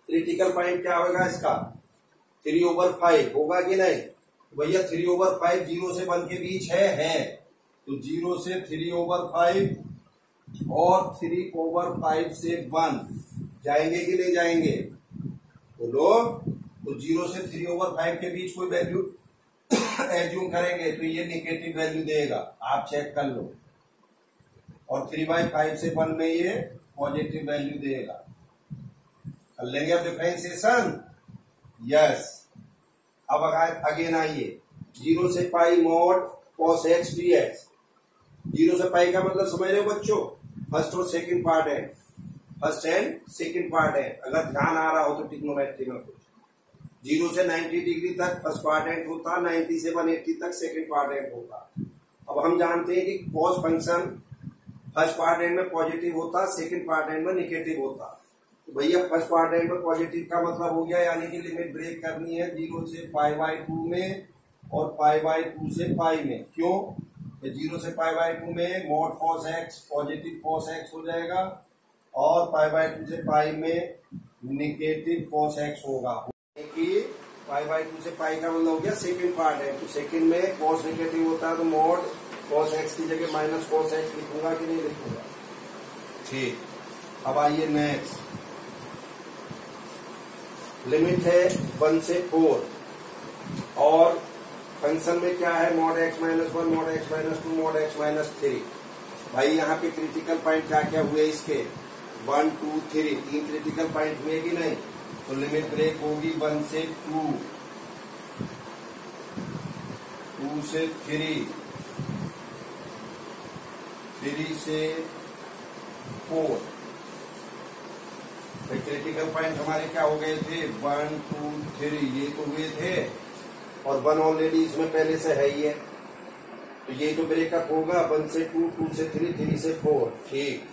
critical point क्या होगा इसका, 3/5 होगा कि नहीं। भैया 3/5 0 से 1 के बीच है, तो 0 से 3/5 और 3/5 से 1 जाएंगे कि नहीं जाएंगे, बोलो। तो 0 से 3/5 के बीच कोई वैल्यू एज्यूम करेंगे तो ये निगेटिव वैल्यू देगा, आप चेक कर लो, और 3/5 से 1 में ये पॉजिटिव वैल्यू देगा। कर लेंगे अब डिफरेंशिएशन, यस। अब अगेन आइए, 0 से पाई mod cos x dx, 0 से पाई का मतलब समझ रहे हो बच्चों, फर्स्ट और सेकंड पार्ट है, फर्स्ट एंड सेकंड पार्ट है, अगर ध्यान आ रहा हो तो ट्रिग्नोमेट्री में कुछ। 0 से 90 डिग्री तक फर्स्ट क्वाड्रेंट होता, 90 से 180 तक सेकंड क्वाड्रेंट होता। अब हम जानते हैं कि cos फंक्शन फर्स्ट क्वाड्रेंट में पॉजिटिव होता, सेकंड क्वाड्रेंट में निगेटिव होता। तो भैया फर्स्ट क्वाड्रेंट में पॉजिटिव का मतलब हो गया, यानी कि लिमिट ब्रेक करनी है 0 से π/2 में और π/2 से π में। क्यों, 0 से π/2 में mod cos x positive cos x हो जाएगा और π/2 से π में निगेटिव cos x होगा। कि π/2 से π का मतलब हो गया सेकंड पार्ट है, तो सेकंड में cos निगेटिव होता है, तो mod cos x की जगह -cos x लिखूंगा कि नहीं लिखूंगा, ठीक। अब आइए नेक्स्ट, लिमिट है 1 से 4 और फंक्शन में क्या है, mod x - 1 mod x - 2 mod x - 3। भाई यहाँ पे क्रिटिकल पॉइंट क्या क्या हुए इसके, 1 2 3, 3 क्रिटिकल पॉइंट हुए कि नहीं। तो लिमिट ब्रेक होगी 1 से 2, 2 से 3, 3 से 4। क्रिटिकल पॉइंट हमारे क्या हो गए थे, 1 2 3, ये तो हुए थे, और 1 ऑलरेडी इसमें पहले से है ही है, तो ये तो ब्रेकअप होगा 1 से 2, 2 से 3, 3 से 4, ठीक।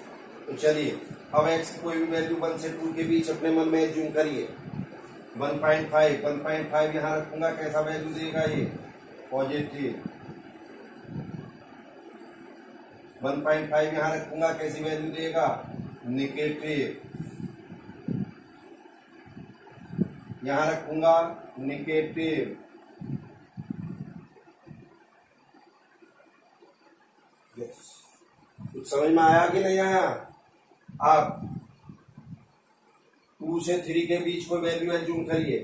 तो चलिए अब x की कोई भी वैल्यू 1 से 2 के बीच अपने मन में एज्यूम करिए, 1.5 यहाँ रखूंगा, कैसा वैल्यू देगा ये, पॉजिटिव। 1.5 यहाँ रखूंगा, कैसी वैल्यू देगा, निगेटिव। यहाँ रखूंगा निगेटिव, यस। कुछ समझ में आया कि नहीं आया। आप 2 से 3 के बीच कोई वैल्यू एज्यूम करिए,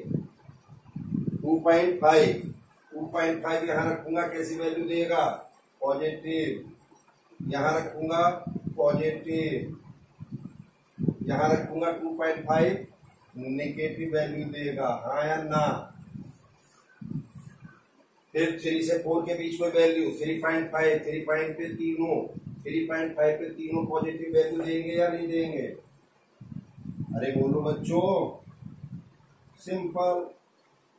2.5 यहाँ रखूंगा, कैसी वैल्यू देगा, पॉजिटिव। यहाँ रखूंगा पॉजिटिव, यहाँ रखूंगा 2.5, निगेटिव वैल्यू देगा, हाँ या ना। फिर 3 से 4 के बीच कोई वैल्यू, 3.5, 3.5 पे तीनों पॉजिटिव वैल्यू देंगे या नहीं देंगे, अरे बोलो बच्चों, सिंपल।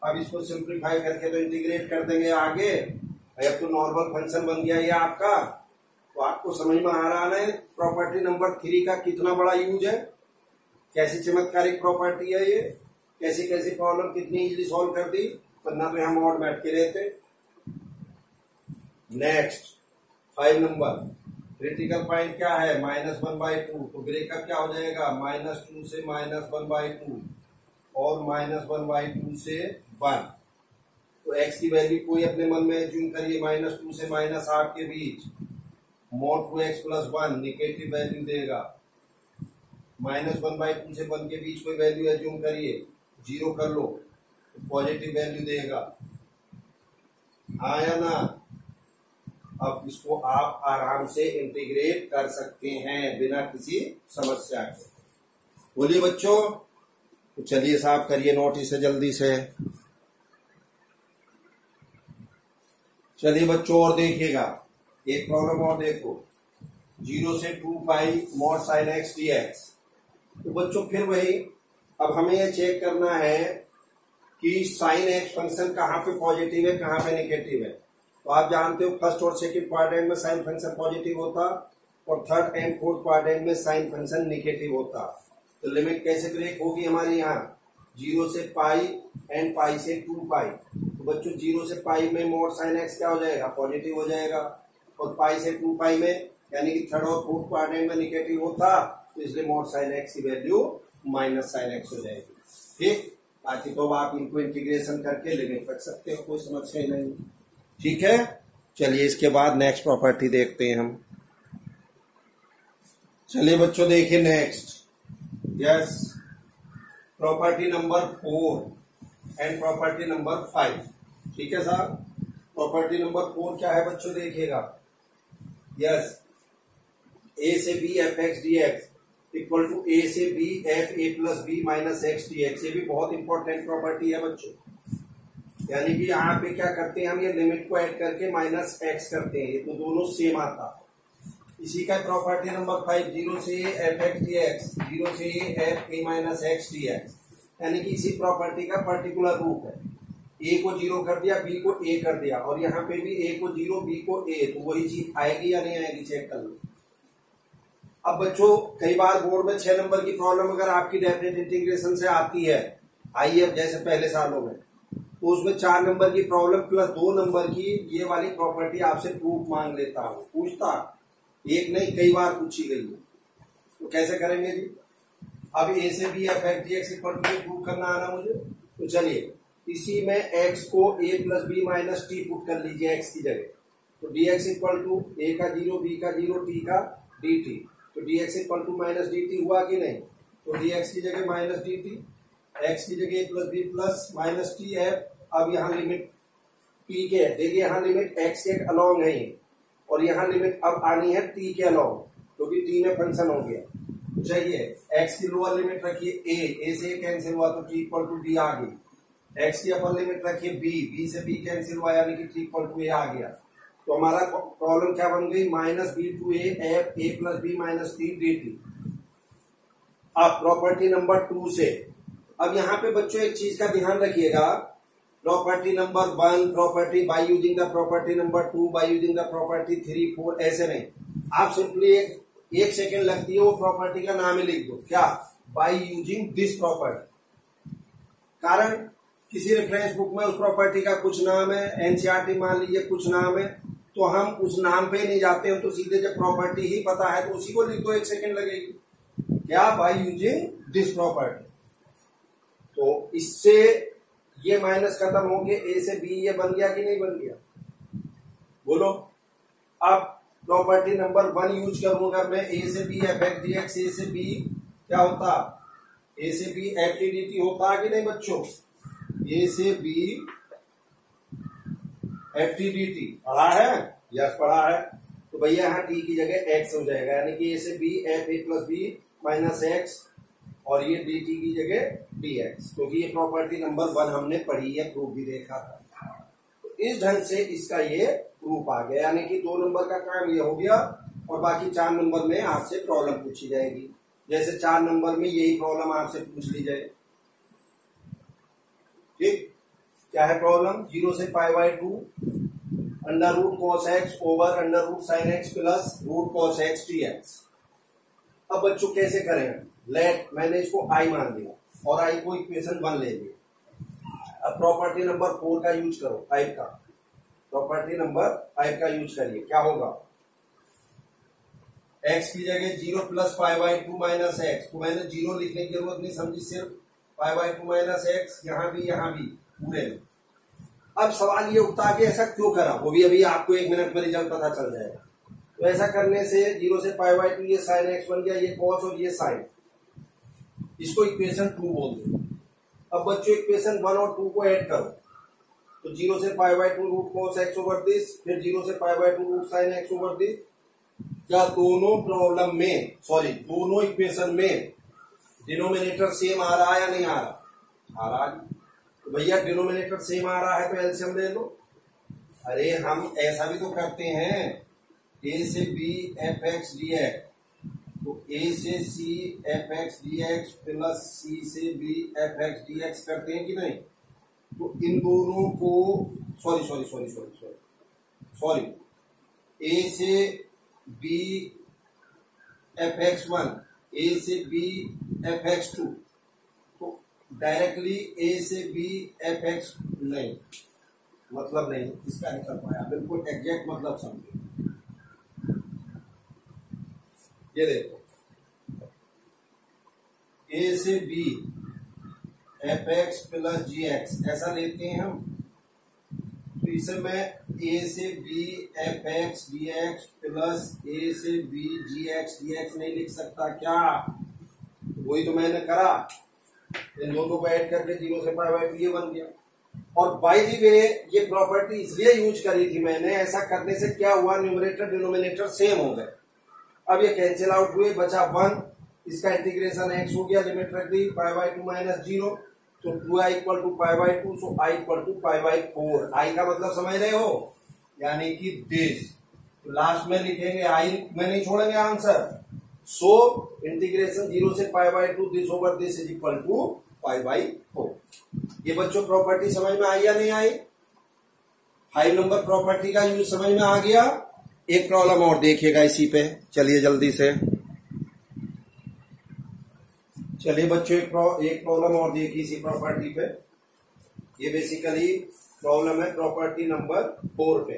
अब इसको सिंप्लीफाई करके तो इंटीग्रेट कर देंगे आगे। अब तो नॉर्मल फंक्शन बन गया ये आपका। तो आपको समझ में आ रहा है प्रॉपर्टी नंबर 3 का कितना बड़ा यूज है, कैसी चमत्कारिक प्रॉपर्टी है ये, कैसी कैसी प्रॉब्लम कितनी इजीली सॉल्व कर दी, वरना तो हम और बैठ के रहते। नेक्स्ट 5 नंबर क्रिटिकल पॉइंट क्या है, -1/2। तो ब्रेकअप क्या हो जाएगा, -2 से -1/2 और -1/2 से 1। तो x की वैल्यू कोई अपने मन में एज्यूम करिए, -2 से -8 के बीच। mod 2x + 1 निगेटिव वैल्यू देगा। -1/2 से 1 के बीच कोई वैल्यू एज्यूम करिए, 0 कर लो, पॉजिटिव वैल्यू देगा। आया ना। अब इसको आप आराम से इंटीग्रेट कर सकते हैं बिना किसी समस्या के। बोलिए बच्चों। तो चलिए साहब करिए नोट इसे जल्दी से। चलिए बच्चों और देखिएगा, एक प्रॉब्लम और देखो, 0 से 2 पाई mod sin x dx। तो बच्चों फिर वही, अब हमें यह चेक करना है कि sin x फंक्शन कहाँ पे पॉजिटिव है कहाँ पे नेगेटिव है। तो आप जानते हो फर्स्ट और सेकंड क्वाड्रेंट में साइन फंक्शन पॉजिटिव होता और थर्ड एंड फोर्थ क्वाड्रेंट में साइन फंक्शन नेगेटिव होता। तो लिमिट कैसे ब्रेक होगी हमारी यहाँ, 0 से पाई एंड पाई से 2 पाई। तो बच्चों 0 से पाई में mod sin x क्या हो जाएगा, पॉजिटिव हो जाएगा, और पाई से 2 पाई में यानी कि थर्ड और फोर्थ क्वाड्रेंट में नेगेटिव होता, तो इसलिए mod sin x की वैल्यू -sin x हो जाएगी। ठीक, बाकी तो आप इनको इंटीग्रेशन करके लिमिट रख सकते हो, कोई समस्या ही नहीं। ठीक है, चलिए इसके बाद नेक्स्ट प्रॉपर्टी देखते हैं हम। चलिए बच्चों देखिए next, yes, property number 4 and property number 5। ठीक है साहब, प्रॉपर्टी नंबर 4 क्या है बच्चों देखिएगा, यस, a से b f(x) dx equal to a से b f a + b - x dx। ये भी बहुत इंपॉर्टेंट प्रॉपर्टी है बच्चों। यानी कि यहाँ पे क्या करते हैं हम, ये लिमिट को ऐड करके -x करते हैं, ये तो दोनों सेम आता। इसी का प्रॉपर्टी नंबर 5, 0 से f(x) dx, 0 से f a - x dx। यानी कि इसी प्रॉपर्टी का पर्टिकुलर रूप है, a को 0 कर दिया, b को a कर दिया, और यहाँ पे भी a को 0 b को a। तो वही चीज आएगी या नहीं आएगी, चेक कर लो। अब बच्चों कई बार बोर्ड में 6 नंबर की प्रॉब्लम अगर आपकी डेफिनेट इंटीग्रेशन से आती है, आई है जैसे पहले सालों में, तो उसमें 4 नंबर की प्रॉब्लम प्लस 2 नंबर की ये वाली प्रॉपर्टी आपसे प्रूफ मांग लेता हूँ, पूछता, एक नहीं कई बार पूछी गई है। तो कैसे करेंगे जी, अब a से b f(x) dx equal to proof करना आना मुझे। तो चलिए इसी में x को a + b - t पुट कर लीजिए x की जगह। तो dx इक्वल टू a का 0, b का 0, t का dt। तो dx इक्वल टू -dt हुआ कि नहीं। तो dx की जगह -dt, x की जगह a + b + -t है। अब यहाँ लिमिट t के, देखिए यहाँ लिमिट x के अलॉन्ग है और यहाँ लिमिट अब आनी है t के अलॉन्ग, क्योंकि t में फंक्शन हो गया। चाहिए x की लोअर लिमिट रखिए a से a कैंसिल हुआ तो t इक्वल टू d आ गई। x की अपर लिमिट रखिए b से b कैंसिल हुआ यानी कि t इक्वल टू a आ गया। तो हमारा प्रॉब्लम क्या बन गई, -b/a f a + b - t dt। अब प्रॉपर्टी नंबर 2 से, अब यहाँ पे बच्चों एक चीज का ध्यान रखिएगा, property number 1 property by using the property number 2 by using the property 3 4 ऐसे नहीं, आप सिंपली एक सेकेंड लगती है वो प्रॉपर्टी का नाम ही लिख दो, क्या, बाय यूजिंग दिस प्रॉपर्टी। कारण किसी रेफरेंस बुक में उस प्रॉपर्टी का कुछ नाम है, एनसीईआरटी मान लीजिए कुछ नाम है, तो हम उस नाम पे नहीं जाते हैं, तो सीधे जब प्रॉपर्टी ही पता है तो उसी को लिख दो, 1 सेकेंड लगेगी, क्या, बाय यूजिंग दिस प्रॉपर्टी। तो इससे ये माइनस खत्म हो गया, a से b ये बन गया कि नहीं बन गया, बोलो। अब प्रॉपर्टी नंबर 1 यूज करूंगा मैं, a से b f(x) dx, a से b क्या होता, a से b f t dt होता कि नहीं बच्चों, a से b f t dt पढ़ा है, यस पढ़ा है। तो भैया यहाँ t की जगह x हो जाएगा, यानी कि a से b f a + b - x और ये dt की जगह dx, क्योंकि ये प्रॉपर्टी नंबर 1 हमने पढ़ी है, प्रूफ भी देखा था। तो इस ढंग से इसका ये प्रूफ आ गया, यानी कि 2 नंबर का काम ये हो गया और बाकी 4 नंबर में आपसे प्रॉब्लम पूछी जाएगी। जैसे 4 नंबर में यही प्रॉब्लम आपसे पूछ ली जाए, ठीक। क्या है प्रॉब्लम, 0 से pi by 2 under root cos x over under root sine x plus root cos x D x. अब बच्चों कैसे करें, लेट मैंने इसको आई मान लिया और आई को इक्वेशन 1 ले लिया। अब प्रॉपर्टी नंबर 4 का यूज करो, 5 का, प्रॉपर्टी नंबर 5 का यूज करिए। क्या होगा, x की जगह 0 plus pi by 2 minus x, तो मैंने 0 लिखने की जरूरत नहीं समझी, सिर्फ पाई बाई 2 माइनस एक्स यहाँ भी पूरे में। अब सवाल ये उठता है कि ऐसा क्यों करा, वो भी अभी आपको 1 मिनट में रिजल्ट पता चल जाएगा। तो ऐसा करने से 0 से पाई बाई 2 ये साइन एक्स बन गया, ये कॉस और ये साइन, इसको इक्वेशन 2 बोल दो। अब बच्चों इक्वेशन 1 और 2 को ऐड करो, तो 0 से pi by 2 root cos x over this, फिर 0 से pi by 2 root sine x over this. क्या दोनों प्रॉब्लम में, सॉरी दोनों इक्वेशन में डिनोमिनेटर सेम आ रहा है या नहीं आ रहा, आ रहा है। तो भैया डिनोमिनेटर सेम आ रहा है तो एलसीएम ले लो। अरे हम ऐसा भी तो करते हैं, ए से B F x D X, तो ए से C F x D X plus C से B F x D X करते हैं कि नहीं। तो इन दोनों को सॉरी ए से बी एफ एक्स 1, ए से बी एफ एक्स 2, तो डायरेक्टली ए से बी एफ एक्स नहीं, मतलब नहीं इसका नहीं कर पाया, बिल्कुल एग्जैक्ट मतलब समझो। ये देखो ए से B F x plus G X ऐसा लेते हैं हम, तो इसे मैं ए से B F x D X plus A से B G X D X नहीं लिख सकता क्या, वही तो मैंने करा, इन दोनों को ऐड करके 0 से पाई बाई 2 ये बन गया। और बाय द वे ये प्रॉपर्टी इसलिए यूज करी थी मैंने, ऐसा करने से क्या हुआ, न्यूमरेटर डिनोमिनेटर सेम हो गए। अब ये कैंसिल आउट हुए, बचा 1, इसका इंटीग्रेशन x हो गया, लिमिट रख दी पाई बाई 2 माइनस 0, तो 2i equal to pi by 2, so i equal to pi by 4। I का मतलब समझ रहे हो, यानी कि दिस, तो लास्ट में लिखेंगे आई में नहीं छोड़ेंगे आंसर। सो इंटीग्रेशन 0 से pi by 2 this over this is equal to pi by 4। ये बच्चों प्रॉपर्टी समझ में आई या नहीं आई, 5 नंबर प्रॉपर्टी का यूज समझ में आ गया। एक प्रॉब्लम और देखिएगा इसी पे, चलिए जल्दी से, चलिए बच्चों एक प्रॉब्लम और देखिए इसी प्रॉपर्टी पे। ये बेसिकली प्रॉब्लम है प्रॉपर्टी नंबर 4 पे,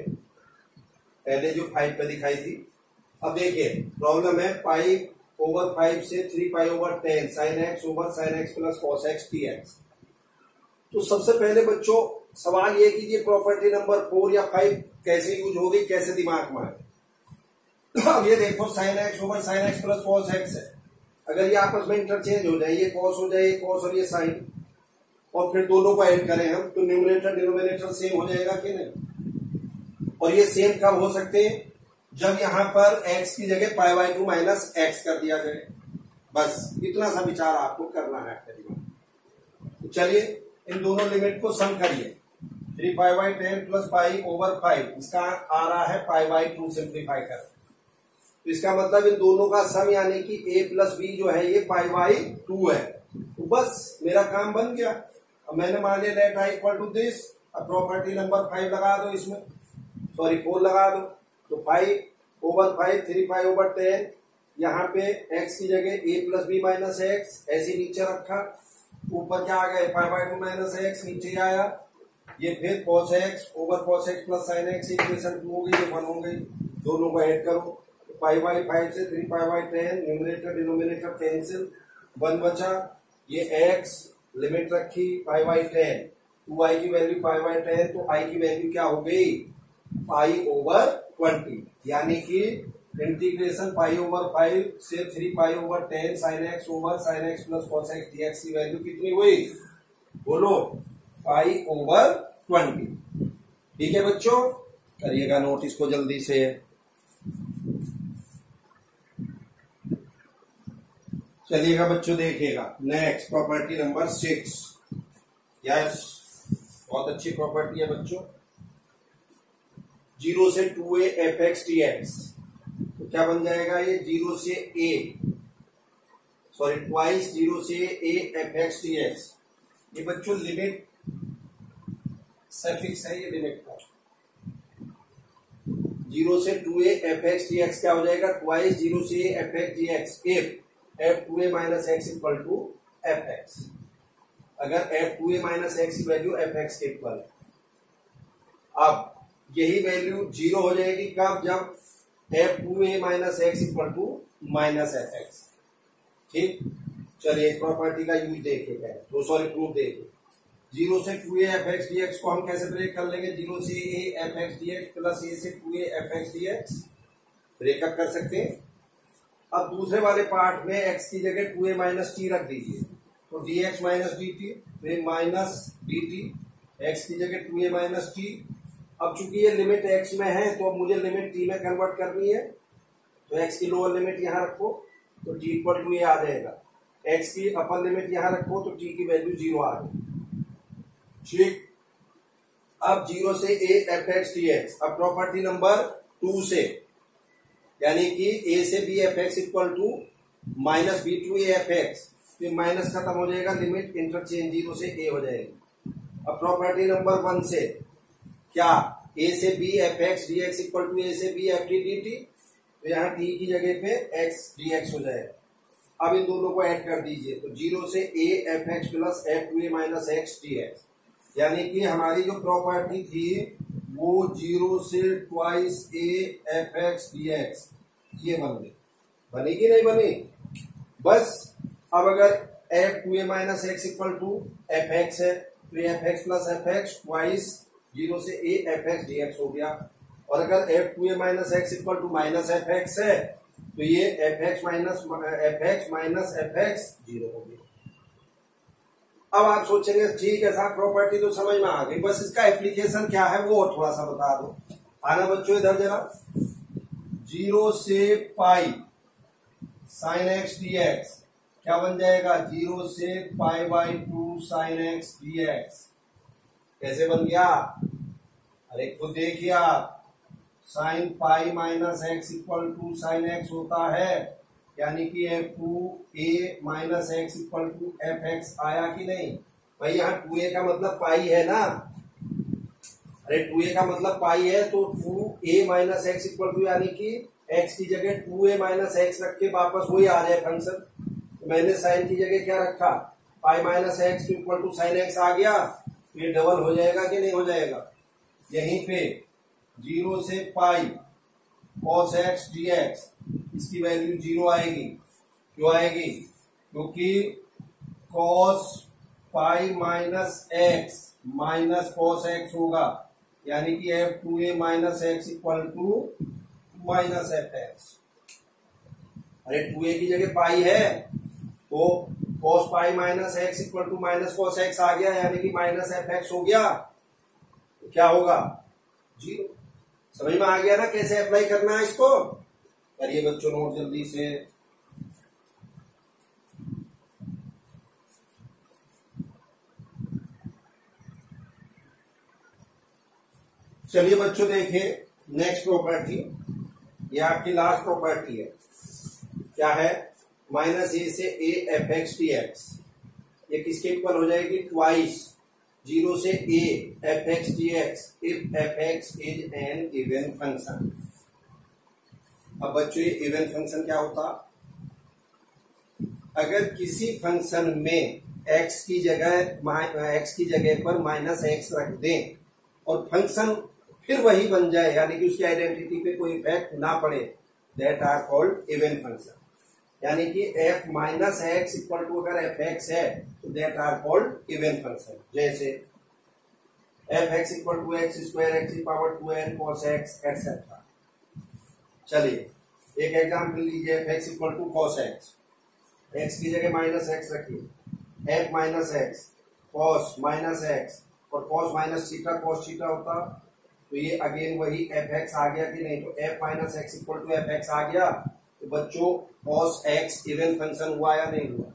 पहले जो 5 पे दिखाई थी। अब देखिए प्रॉब्लम है पाई ओवर 5 से 3 pi over 10 sine x over sine x plus cos x T x. तो सबसे पहले बच्चों सवाल ये कि ये प्रॉपर्टी नंबर 4 या 5 कैसे यूज होगी, कैसे दिमाग में आए। अब ये देखो sign x over sine x plus cos x है, अगर ये आपस में इंटरचेंज हो जाए, ये कॉस हो जाए, ये कॉस और ये साइन, और फिर दोनों को ऐड करें हम, तो न्यूमरेटर डिनोमिनेटर सेम हो जाएगा कि नहीं। और ये सेम कब हो सकते हैं, जब यहां पर x की जगह पाई बाई 2 माइनस एक्स कर दिया जाए, बस इतना सा विचार आपको करना है आपके दिमाग। तो चलिए इन दोनों लिमिट को सम करिए, 3 pi by 10 plus pi over 5, इसका आ रहा है पाई बाई 2 सिंप्लीफाई कर, तो इसका मतलब इन दोनों का सम यानी कि a प्लस बी जो है ये पाई बाई 2 है। तो बस मेरा काम बन गया। अब मैंने मान लिया let I equal to this, अब प्रॉपर्टी नंबर 5 लगा दो इसमें, सॉरी 4 लगा दो, तो 5 ओवर 5 3 पाई ओवर 10, यहाँ पे x की जगह a plus b minus x ऐसे नीचे रखा, ऊपर क्या आ गया पाई बाई 2 माइनस एक्स नीचे आया, ये फिर cos x over cos x plus sin x equation 2 हो गई, ये 1 हो गई, दोनों को ऐड करो, पाई बाई 5 से 3 pi by 10, numerator denominator cancel, 1 बचा, ये x लिमिट रखी पाई बाई 10, 2i की वैल्यू पाई बाई 10, तो i की वैल्यू क्या हो गई पाई ओवर 20, यानी कि इंटीग्रेशन पाई ओवर 5 से 3 pi over 10 sine x over sine x plus cos x dx की वैल्यू कितनी हुई, बोलो पाई ओवर 20। ठीक है बच्चों, करिएगा नोट इसको जल्दी से। चलिएगा बच्चों देखिएगा नेक्स्ट प्रॉपर्टी नंबर 6, यस बहुत अच्छी प्रॉपर्टी है बच्चों। 0 से 2a F x T x, तो क्या बन जाएगा ये 0 से a, सॉरी ट्वाइस 0 से a f x T x. ये बच्चों लिमिट सफिक्स है ये लिमिट का। 0 से 2a F x D x क्या हो जाएगा, ट्वाइस 0 से a f x D x if f 2a minus x equal to F x. अगर एफ 2a माइनस एक्स की वैल्यू एफ एक्स के इक्वल है, अब यही वैल्यू 0 हो जाएगी कब, जब f 2a minus x equal to minus F x. ठीक, चलिए इस प्रॉपर्टी का यूज देखिए पहले, तो सॉरी प्रूफ देखिए। 0 से 2a F x D x को हम कैसे ब्रेक कर लेंगे, 0 से a f x D X plus a से 2a F x D x breakup कर सकते हैं। अब दूसरे वाले पार्ट में x की जगह 2a माइनस टी रख दीजिए, तो dx माइनस डी टी, फिर माइनस डी टी, एक्स की जगह 2a माइनस टी। अब चूंकि ये लिमिट x में है तो अब मुझे लिमिट t में कन्वर्ट करनी है, तो x की लोअर लिमिट यहां रखो तो t इक्वल टू a आ जाएगा, x की अपर लिमिट यहां रखो तो t की वैल्यू 0 आ गई। ठीक, अब 0 से a f x D x, अब प्रॉपर्टी नंबर 2 से, यानी कि a से b f x equal to minus b to a f x, फिर माइनस खत्म हो जाएगा, लिमिट इंटरचेंज 0 से a हो जाएगी। अब प्रॉपर्टी नंबर 1 से क्या, a से b f x D x equal to a से b f T D t, तो यहाँ t की जगह पे x डी एक्स हो जाएगा। अब इन दोनों को ऐड कर दीजिए, तो 0 से a f x plus F two A minus X D x, यानी कि हमारी जो प्रॉपर्टी थी वो 0 से twice a f x D x ये बन गई। बनी कि नहीं बनी? बस अब अगर f two A minus x equal to F x है, तो f x plus f x twice 0 से a f x D x हो गया। और अगर f two A minus x equal to minus F x है, तो ये f x minus F x 0 हो गया। अब आप सोचेंगे ठीक है साहब, प्रॉपर्टी तो समझ में आ गई, बस इसका एप्लीकेशन क्या है वो थोड़ा सा बता दो। आना बच्चों इधर जरा, 0 से pi sine x D x क्या बन जाएगा, 0 से pi by 2 sine x D x. कैसे बन गया, अरे खुद देखिए आप, sine pi minus x equal to sine x होता है, यानी कि F two A minus x equal to F x आया कि नहीं भाई। यहाँ 2a का मतलब पाई है ना, अरे 2a का मतलब पाई है, तो 2a minus x equal to, यानी कि x की जगह 2a माइनस एक्स रख के वापस वही आ जाए फंक्शन। तो मैंने साइन की जगह क्या रखा, pi minus x equal to sine X आ गया, तो ये डबल हो जाएगा कि नहीं हो जाएगा। यहीं पे 0 से pi cos x D X, इसकी वैल्यू 0 आएगी। क्यों आएगी, क्योंकि cos pi minus X minus cos X होगा, यानी कि F two A minus x equal to minus F X. अरे 2a की जगह पाई है, तो cos pi minus x equal to minus cos X आ गया, यानी कि माइनस एफ एक्स हो गया, तो क्या होगा 0। समझ में आ गया ना कैसे अप्लाई करना है इसको। करिए बच्चों नोट जल्दी से। चलिए बच्चों देखिए नेक्स्ट प्रॉपर्टी, ये आपकी लास्ट प्रॉपर्टी है। क्या है, माइनस ए से ए एफ एक्स डी एक्स, ये किसके इक्वल हो जाएगी, ट्वाइस 0 से a f x D x if F x is an even function. अब बच्चों ये इवन फंक्शन क्या होता, अगर किसी फंक्शन में x की जगह पर माइनस एक्स रख दें और फंक्शन फिर वही बन जाए, यानी कि उसकी आइडेंटिटी पे कोई इफेक्ट ना पड़े, that are called even function. यानी कि F minus x equal to अगर एफ एक्स है तो that are called even function. जैसे F x equal to X square X की power 2n cos X etcetera. चलिए एक एग्जाम्पल लीजिए, F x equal to cos X, X की जगह माइनस एक्स रखिए, F minus X cos minus X, और cos minus theta cos theta होता, तो ये अगेन वही एफ एक्स आ गया कि नहीं, तो F minus x equal to F X आ गया। तो बच्चों कॉस एक्स इवन फंक्शन हुआ या नहीं हुआ।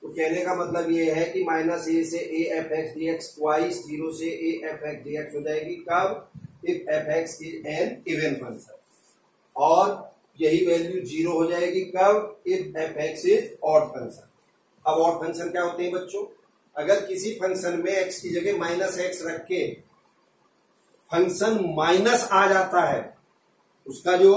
तो कहने का मतलब ये है कि माइनस ए से ए f x D x twice 0 से ए एफ एक्स डी एक्स हो जाएगी कब, if F x is an even function, और यही वैल्यू 0 हो जाएगी कब, if F x is odd function. अब ऑड फंक्शन क्या होते हैं बच्चों, अगर किसी फंक्शन में x की जगह माइनस एक्स रख के फंक्शन माइनस आ जाता है, उसका जो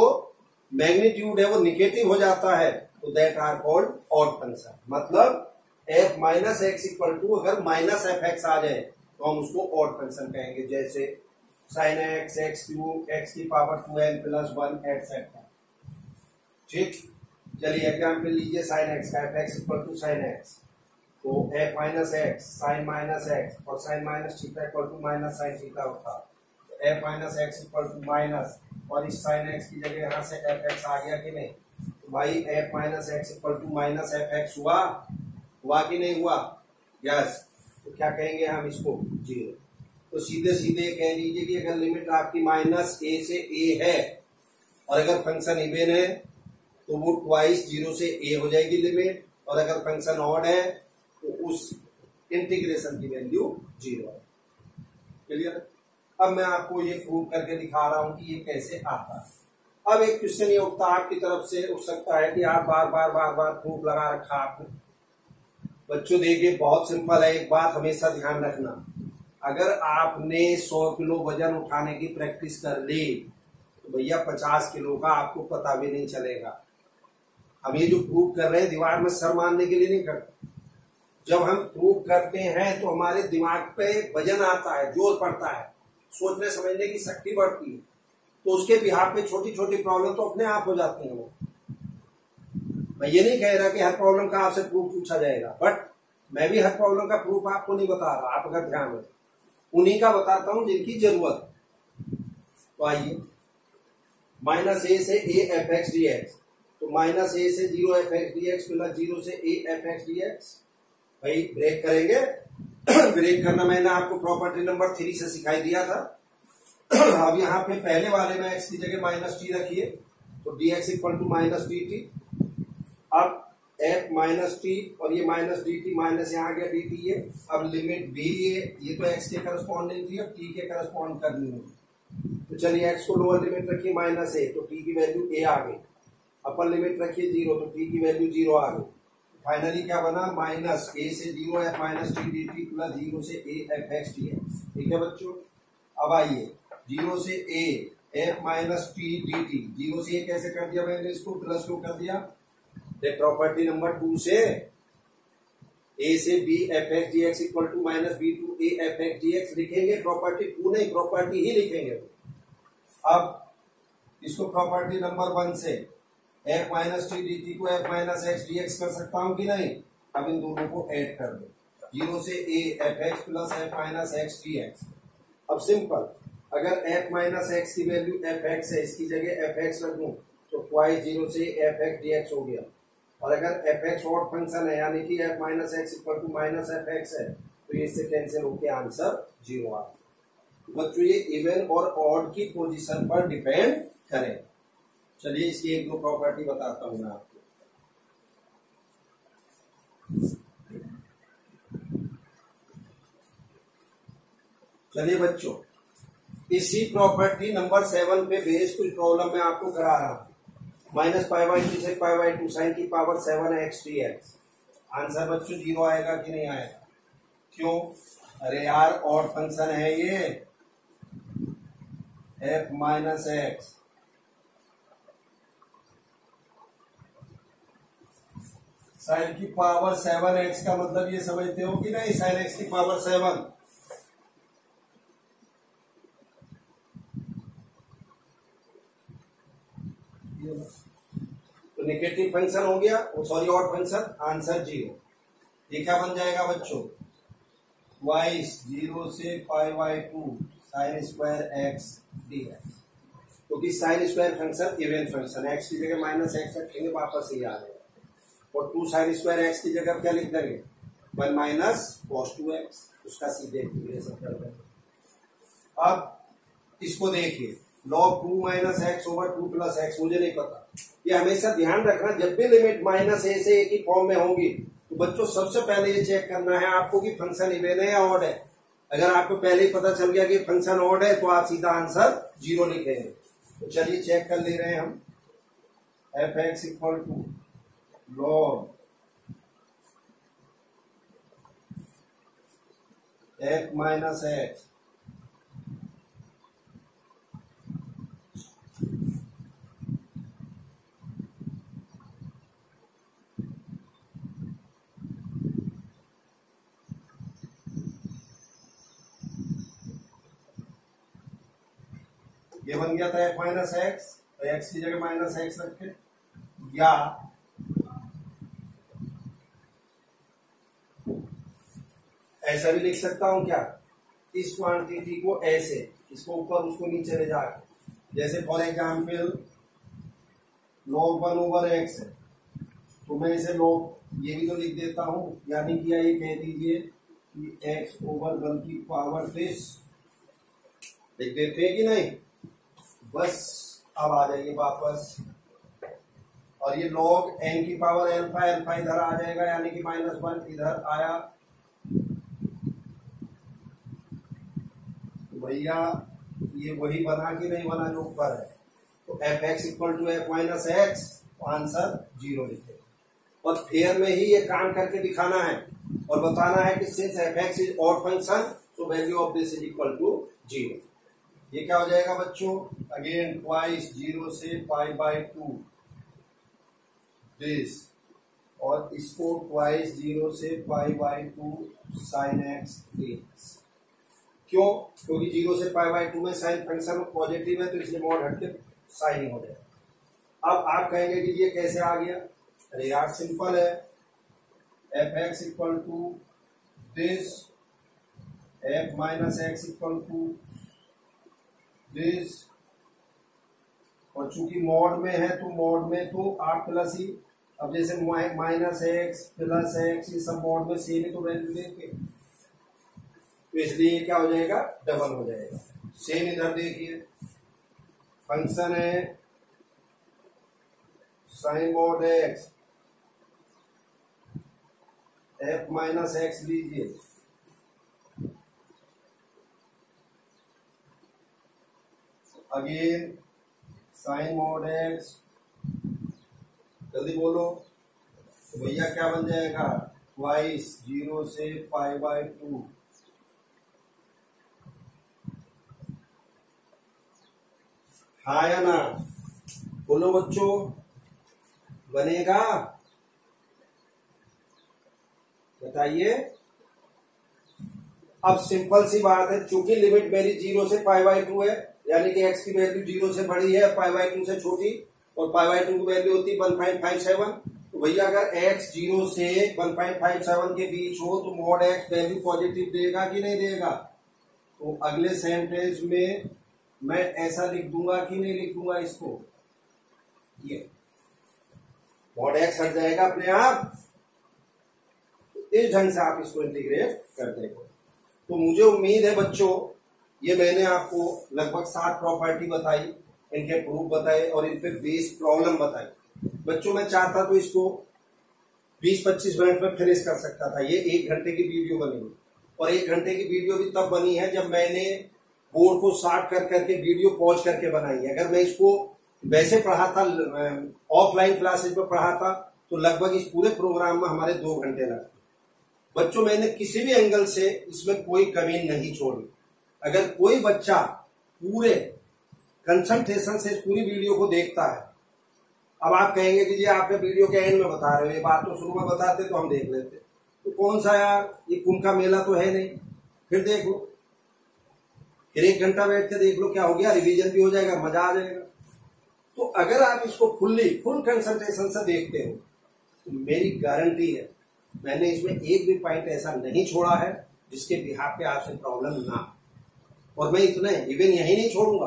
मैग्नीट्यूड है वो निगेटिव हो जाता है, तो that are called odd function. मतलब f minus x equal to अगर माइनस एफ एक्स आ जाए तो हम उसको ऑड फंक्शन कहेंगे, जैसे sine X, X cube, X की पावर 2n प्लस 1 एटसेट्रा। ठीक, चलिए एग्जाम्पल लीजिए साइन एक्स का, F x equal to sine X, तो F minus X sine minus X और sine minus theta equal to minus sine theta होता, तो F minus x equal to minus, और इस साइन एक्स की जगह यहाँ से एफ एक्स आ गया कि नहीं, तो भाई f minus x equal to minus F x हुआ कि नहीं हुआ? यस। तो क्या कहेंगे हम इसको? जीरो। तो सीधे सीधे कह लीजिए कि अगर लिमिट आपकी माइनस ए से ए है और अगर फंक्शन इवन है तो वो ट्वाइस जीरो से ए हो जाएगी लिमिट, और अगर फंक्शन ऑड है तो उस इंटीग्रेशन की वैल्यू जीरो है। क्लियर? अब मैं आपको ये प्रूव करके दिखा रहा हूं कि ये कैसे आता है। अब एक क्वेश्चन ये उठता आपकी तरफ से उठ सकता है कि आप बार बार प्रूफ लगा रखा आपने। बच्चों देखिए बहुत सिंपल है, एक बात हमेशा ध्यान रखना, अगर आपने 100 किलो वजन उठाने की प्रैक्टिस कर ली तो भैया 50 किलो का आपको पता भी नहीं चलेगा। हम ये जो प्रूव कर रहे हैं दिमाग में सर मारने के लिए नहीं करते। जब हम प्रूव करते हैं तो हमारे दिमाग पे वजन आता है, जोर पड़ता है, सोचने समझने की शक्ति बढ़ती है, तो उसके बिहार पे छोटी छोटी प्रॉब्लम तो अपने आप हो जाती है। वो मैं ये नहीं कह रहा कि हर प्रॉब्लम का आपसे प्रूफ पूछा जाएगा, बट मैं भी हर प्रॉब्लम का प्रूफ आपको नहीं बता रहा, आप अगर ध्यान रखें उन्हीं का बताता हूं जिनकी जरूरत। तो आइए माइनस ए से ए एफ एक्स डी एक्स, तो माइनस ए से 0 F x D X plus 0 से ए एफ एक्स डी एक्स। भाई ब्रेक करेंगे ब्रेक करना मैंने आपको प्रॉपर्टी नंबर 3 से सिखाई दिया था। अब यहाँ पे पहले वाले में एक्स की जगह माइनस टी रखिए, तो d x equal to minus d t. अब एफ माइनस टी और ये माइनस डी टी, माइनस यहाँ आ गया डी टी। अब लिमिट भी ये तो एक्स के करस्पॉन्डिंग थी, अब टी के करस्पॉन्ड करनी होगी। तो चलिए एक्स को लोअर लिमिट रखिए माइनस ए, तो टी की वैल्यू ए आ गई। अपर लिमिट रखिए 0, तो टी की वैल्यू 0 आ गई। फाइनली क्या बना? माइनस ए से 0 F minus T D T plus 0 से ए एफ एक्स डी एक्स। ठीक है बच्चों, अब आइए 0 से A F minus T D T, 0 से ए कैसे कर दिया मैंने, इसको प्लस 2 कर दिया। प्रॉपर्टी नंबर 2 से ए से B F x D x equal to minus b to a f x D x लिखेंगे। प्रॉपर्टी 2 नहीं, प्रॉपर्टी ही लिखेंगे। अब इसको प्रॉपर्टी नंबर 1 से F minus T D T को F minus X D X कर सकता हूं कि नहीं? अब इन दोनों को ऐड कर दो, 0 से ए f x plus F minus X D x. अब सिंपल, अगर एफ माइनस एक्स की वैल्यू एफ एक्स है, इसकी जगह एफ एक्स रख दूं तो ट्वाइस 0 से एफ एक्स डी एक्स हो गया। और अगर एफ एक्स ऑड फंक्शन है यानी कि F minus x equal to minus F x है, तो इससे कैंसिल होकर आंसर 0 आ गया। बच्चों ये इवन और ऑड की पोजीशन पर डिपेंड करें। चलिए इसकी एक दो प्रॉपर्टी बताता हूं मैं आपको। चलिए बच्चों, इसी प्रॉपर्टी नंबर 7 पे बेस कुछ प्रॉब्लम मैं आपको करा रहा हूं। माइनस पाई बाई 2 से पाई बाई 2 साइन की power 7 x D x. Answer बच्चों 0 आएगा कि नहीं आएगा? क्यों? अरे यार ऑड फंक्शन है ये, एफ माइनस एक्स साइन की पावर 7 एक्स का मतलब ये समझते हो कि नहीं? साइन एक्स की पावर 7। तो नेगेटिव फंक्शन हो गया, सॉरी ऑड फंक्शन, आंसर 0। ये क्या बन जाएगा बच्चों? ट्वाइस 0 से pi by 2 sine square X D X. क्योंकि sine square function even function, X की जगह माइनस एक्स रखेंगे वापस ही आ जाएगा। और 2 साइन स्क्वायर एक्स की जगह क्या लिख देंगे? 1 माइनस कॉस 2 एक्स, उसका सीधे इंटीग्रेशन कर देंगे। अब इसको देखिए, log 2 minus x over 2 plus x, मुझे नहीं पता। ये हमेशा ध्यान रखना, जब भी लिमिट माइनस ए से ए की फॉर्म में होगी तो बच्चों सबसे पहले ये चेक करना है आपको कि फंक्शन इवन है या ऑड है। अगर आपको पहले ही पता चल गया कि फंक्शन ऑड है तो आप सीधा आंसर 0 लिखेंगे। तो चलिए चेक कर ले रहे हैं हम। F x equal to log f minus x ये बन गया था एफ माइनस एक्स, तो एक्स की जगह माइनस एक्स रखे, या ऐसा भी लिख सकता हूं क्या, इस क्वांटिटी को ऐसे, इसको ऊपर उसको नीचे ले जाकर, जैसे for example log 1 over x है, तो मैं इसे log ये भी तो लिख देता हूं, यानी कि ये कह दीजिए कि x ओवर 1 की पावर 10 लिख देते हैं कि नहीं। बस अब आ जाइए वापस, और ये log n की पावर अल्फा, अल्फा इधर आ जाएगा, यानी कि -1 इधर आया, तो भैया ये वही बना कि नहीं बना जो ऊपर है, तो f x equal to f minus x, answer 0 लिखे। और फेयर में ही ये काम करके दिखाना है और बताना है कि since f x is odd function so value of this is equal to 0। ये क्या हो जाएगा बच्चों, अगेन ट्वाइस 0 से पाई बाई 2 दिस, और इसको ट्वाइस 0 से pi by 2 sine x dx। क्यों, क्योंकि 0 से पाई बाई 2 में साइन फंक्शन पॉजिटिव है, तो इसलिए मॉड हटके साइन ही हो जाएगा। अब आप कहेंगे कि ये कैसे आ गया, अरे यार सिंपल है, f x equal to this, f minus x equal to this, और चूंकि मॉड में है तो मॉड में तो आर प्लस ही, अब जैसे माइनस एक्स प्लस एक्स ये सब मॉड में सेम ही तो वैल्यू देंगे, तो इसलिए क्या हो जाएगा, डबल हो जाएगा। सेम इधर देखिए, फंक्शन है sine mod x, f minus x लीजिए, अगेन साइन मॉड एक्स, जल्दी बोलो, तो भैया क्या बन जाएगा, ट्वाइस 0 से पाई बाई 2, हाँ या ना, बोलो बच्चों, बनेगा, बताइए। अब सिंपल सी बात है, चूंकि लिमिट मेरी 0 से पाई बाई 2 है, यानी कि x की वैल्यू 0 से बड़ी है, पाई बाई 2 से छोटी, और पाई बाई 2 की वैल्यू होती है 1.57, तो भैया अगर x 0 से 1.57 के बीच हो तो मॉड x वैल्यू पॉजिटिव देगा कि नहीं देगा। तो अगले सेंटेंस में मैं ऐसा लिख दूंगा कि नहीं लिख दूंगा, इसको ये मॉड x हट जाएगा अपने आप, इस ढंग से आप इसको इंटीग्रेट कर देंगे। तो मुझे उम्मीद है बच्चों, ये मैंने आपको लगभग 7 प्रॉपर्टी बताई, इनके प्रूफ बताए और इन पे बेस्ड प्रॉब्लम बताई। बच्चों मैं चाहता तो इसको 20-25 मिनट में फिनिश कर सकता था, ये 1 घंटे की वीडियो बनी, और 1 घंटे की वीडियो भी तब बनी है जब मैंने बोर्ड को साफ कर करके वीडियो पॉज करके बनाई है। अगर मैं इसको वैसे पढ़ाता, ऑफलाइन क्लासेज में पढ़ाता, तो लगभग इस पूरे प्रोग्राम में हमारे 2 घंटे लगते। बच्चों मैंने किसी भी एंगल से इसमें कोई कमी नहीं छोड़ी। अगर कोई बच्चा पूरे कंसंट्रेशन से इस पूरी वीडियो को देखता है, अब आप कहेंगे कि जी आपने वीडियो के एंड में बता रहे हो, ये बात तो शुरू में बताते तो हम देख लेते, तो कौन सा यार, ये कुंभ का मेला तो है नहीं, फिर देख लो, फिर 1 घंटा बैठ के देख लो, क्या हो गया, रिवीजन भी हो जाएगा, मजा आ जाएगा। तो अगर आप इसको फुल कंसंट्रेशन से देखते हो तो मेरी गारंटी है, मैंने इसमें एक भी पॉइंट ऐसा नहीं छोड़ा है जिसके बिहाफ पे आपसे प्रॉब्लम ना, और मैं इतने इवन यही नहीं छोड़ूंगा,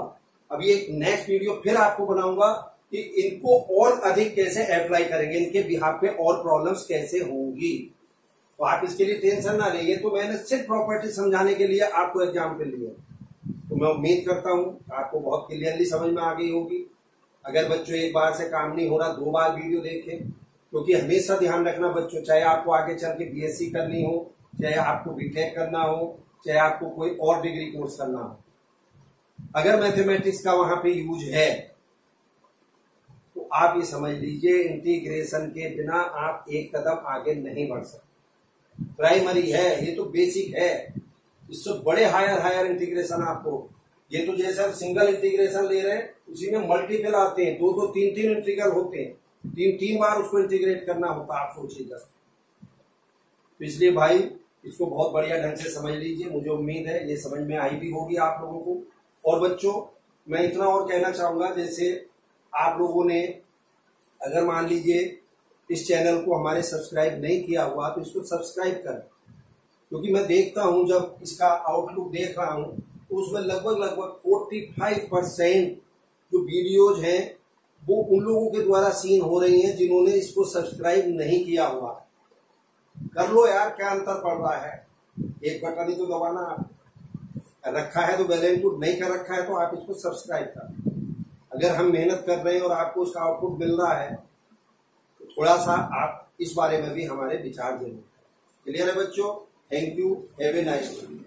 अभी एक नेक्स्ट वीडियो फिर आपको बनाऊंगा कि इनको और अधिक कैसे अप्लाई करेंगे, इनके बिहाफ पे और प्रॉब्लम्स कैसे होंगी। तो आप इसके लिए टेंशन ना लीजिए, तो मैंने सिर्फ प्रॉपर्टी समझाने के लिए आपको एग्जाम्पल लिया, तो मैं उम्मीद करता हूं आपको बहुत क्लियरली समझ में आ गई होगी। अगर बच्चों एक बार से काम नहीं हो रहा, 2 बार वीडियो देखें, क्योंकि हमेशा ध्यान रखना बच्चों, चाहे आपको आगे चल के बीएससी करनी हो, चाहे आपको बीटेक करना हो, चाहे आपको कोई और डिग्री कोर्स करना हो, अगर मैथमेटिक्स का वहां पे यूज है तो आप ये समझ लीजिए, इंटीग्रेशन के बिना आप एक कदम आगे नहीं बढ़ सकते। प्राइमरी है, ये तो बेसिक है, इससे बड़े हायर इंटीग्रेशन आपको, ये तो जैसे आप सिंगल इंटीग्रेशन ले रहे हैं उसी में मल्टीपल आते हैं, 2 3 इंटीग्रल होते हैं, 3 बार उसको इंटीग्रेट करना होता है, आप सोचिए जस्ट। तो इसलिए भाई इसको बहुत बढ़िया ढंग से समझ लीजिए, मुझे उम्मीद है ये समझ में आई भी होगी आप लोगों को। और बच्चों मैं इतना और कहना चाहूंगा, जैसे आप लोगों ने अगर मान लीजिए इस चैनल को हमारे सब्सक्राइब नहीं किया हुआ तो इसको सब्सक्राइब करें, क्योंकि मैं देखता हूं जब इसका आउटलुक देख रहा हूं तो उसमें लगभग 45% जो वीडियोज हैं वो उन लोगों के द्वारा सीन हो रही हैं जिन्होंने इसको सब्सक्राइब नहीं किया हुआ है। कर लो यार, क्या अंतर पड़ रहा है, एक बटन ही तो दबाना, रखा है तो बेल आइकन, नहीं कर रखा है तो आप इसको सब्सक्राइब कर। अगर हम मेहनत कर रहे हैं और आपको उसका आउटपुट मिल रहा है तो थोड़ा सा आप इस बारे में भी हमारे विचार जरूर। क्लियर है बच्चों? Thank you, have a nice day.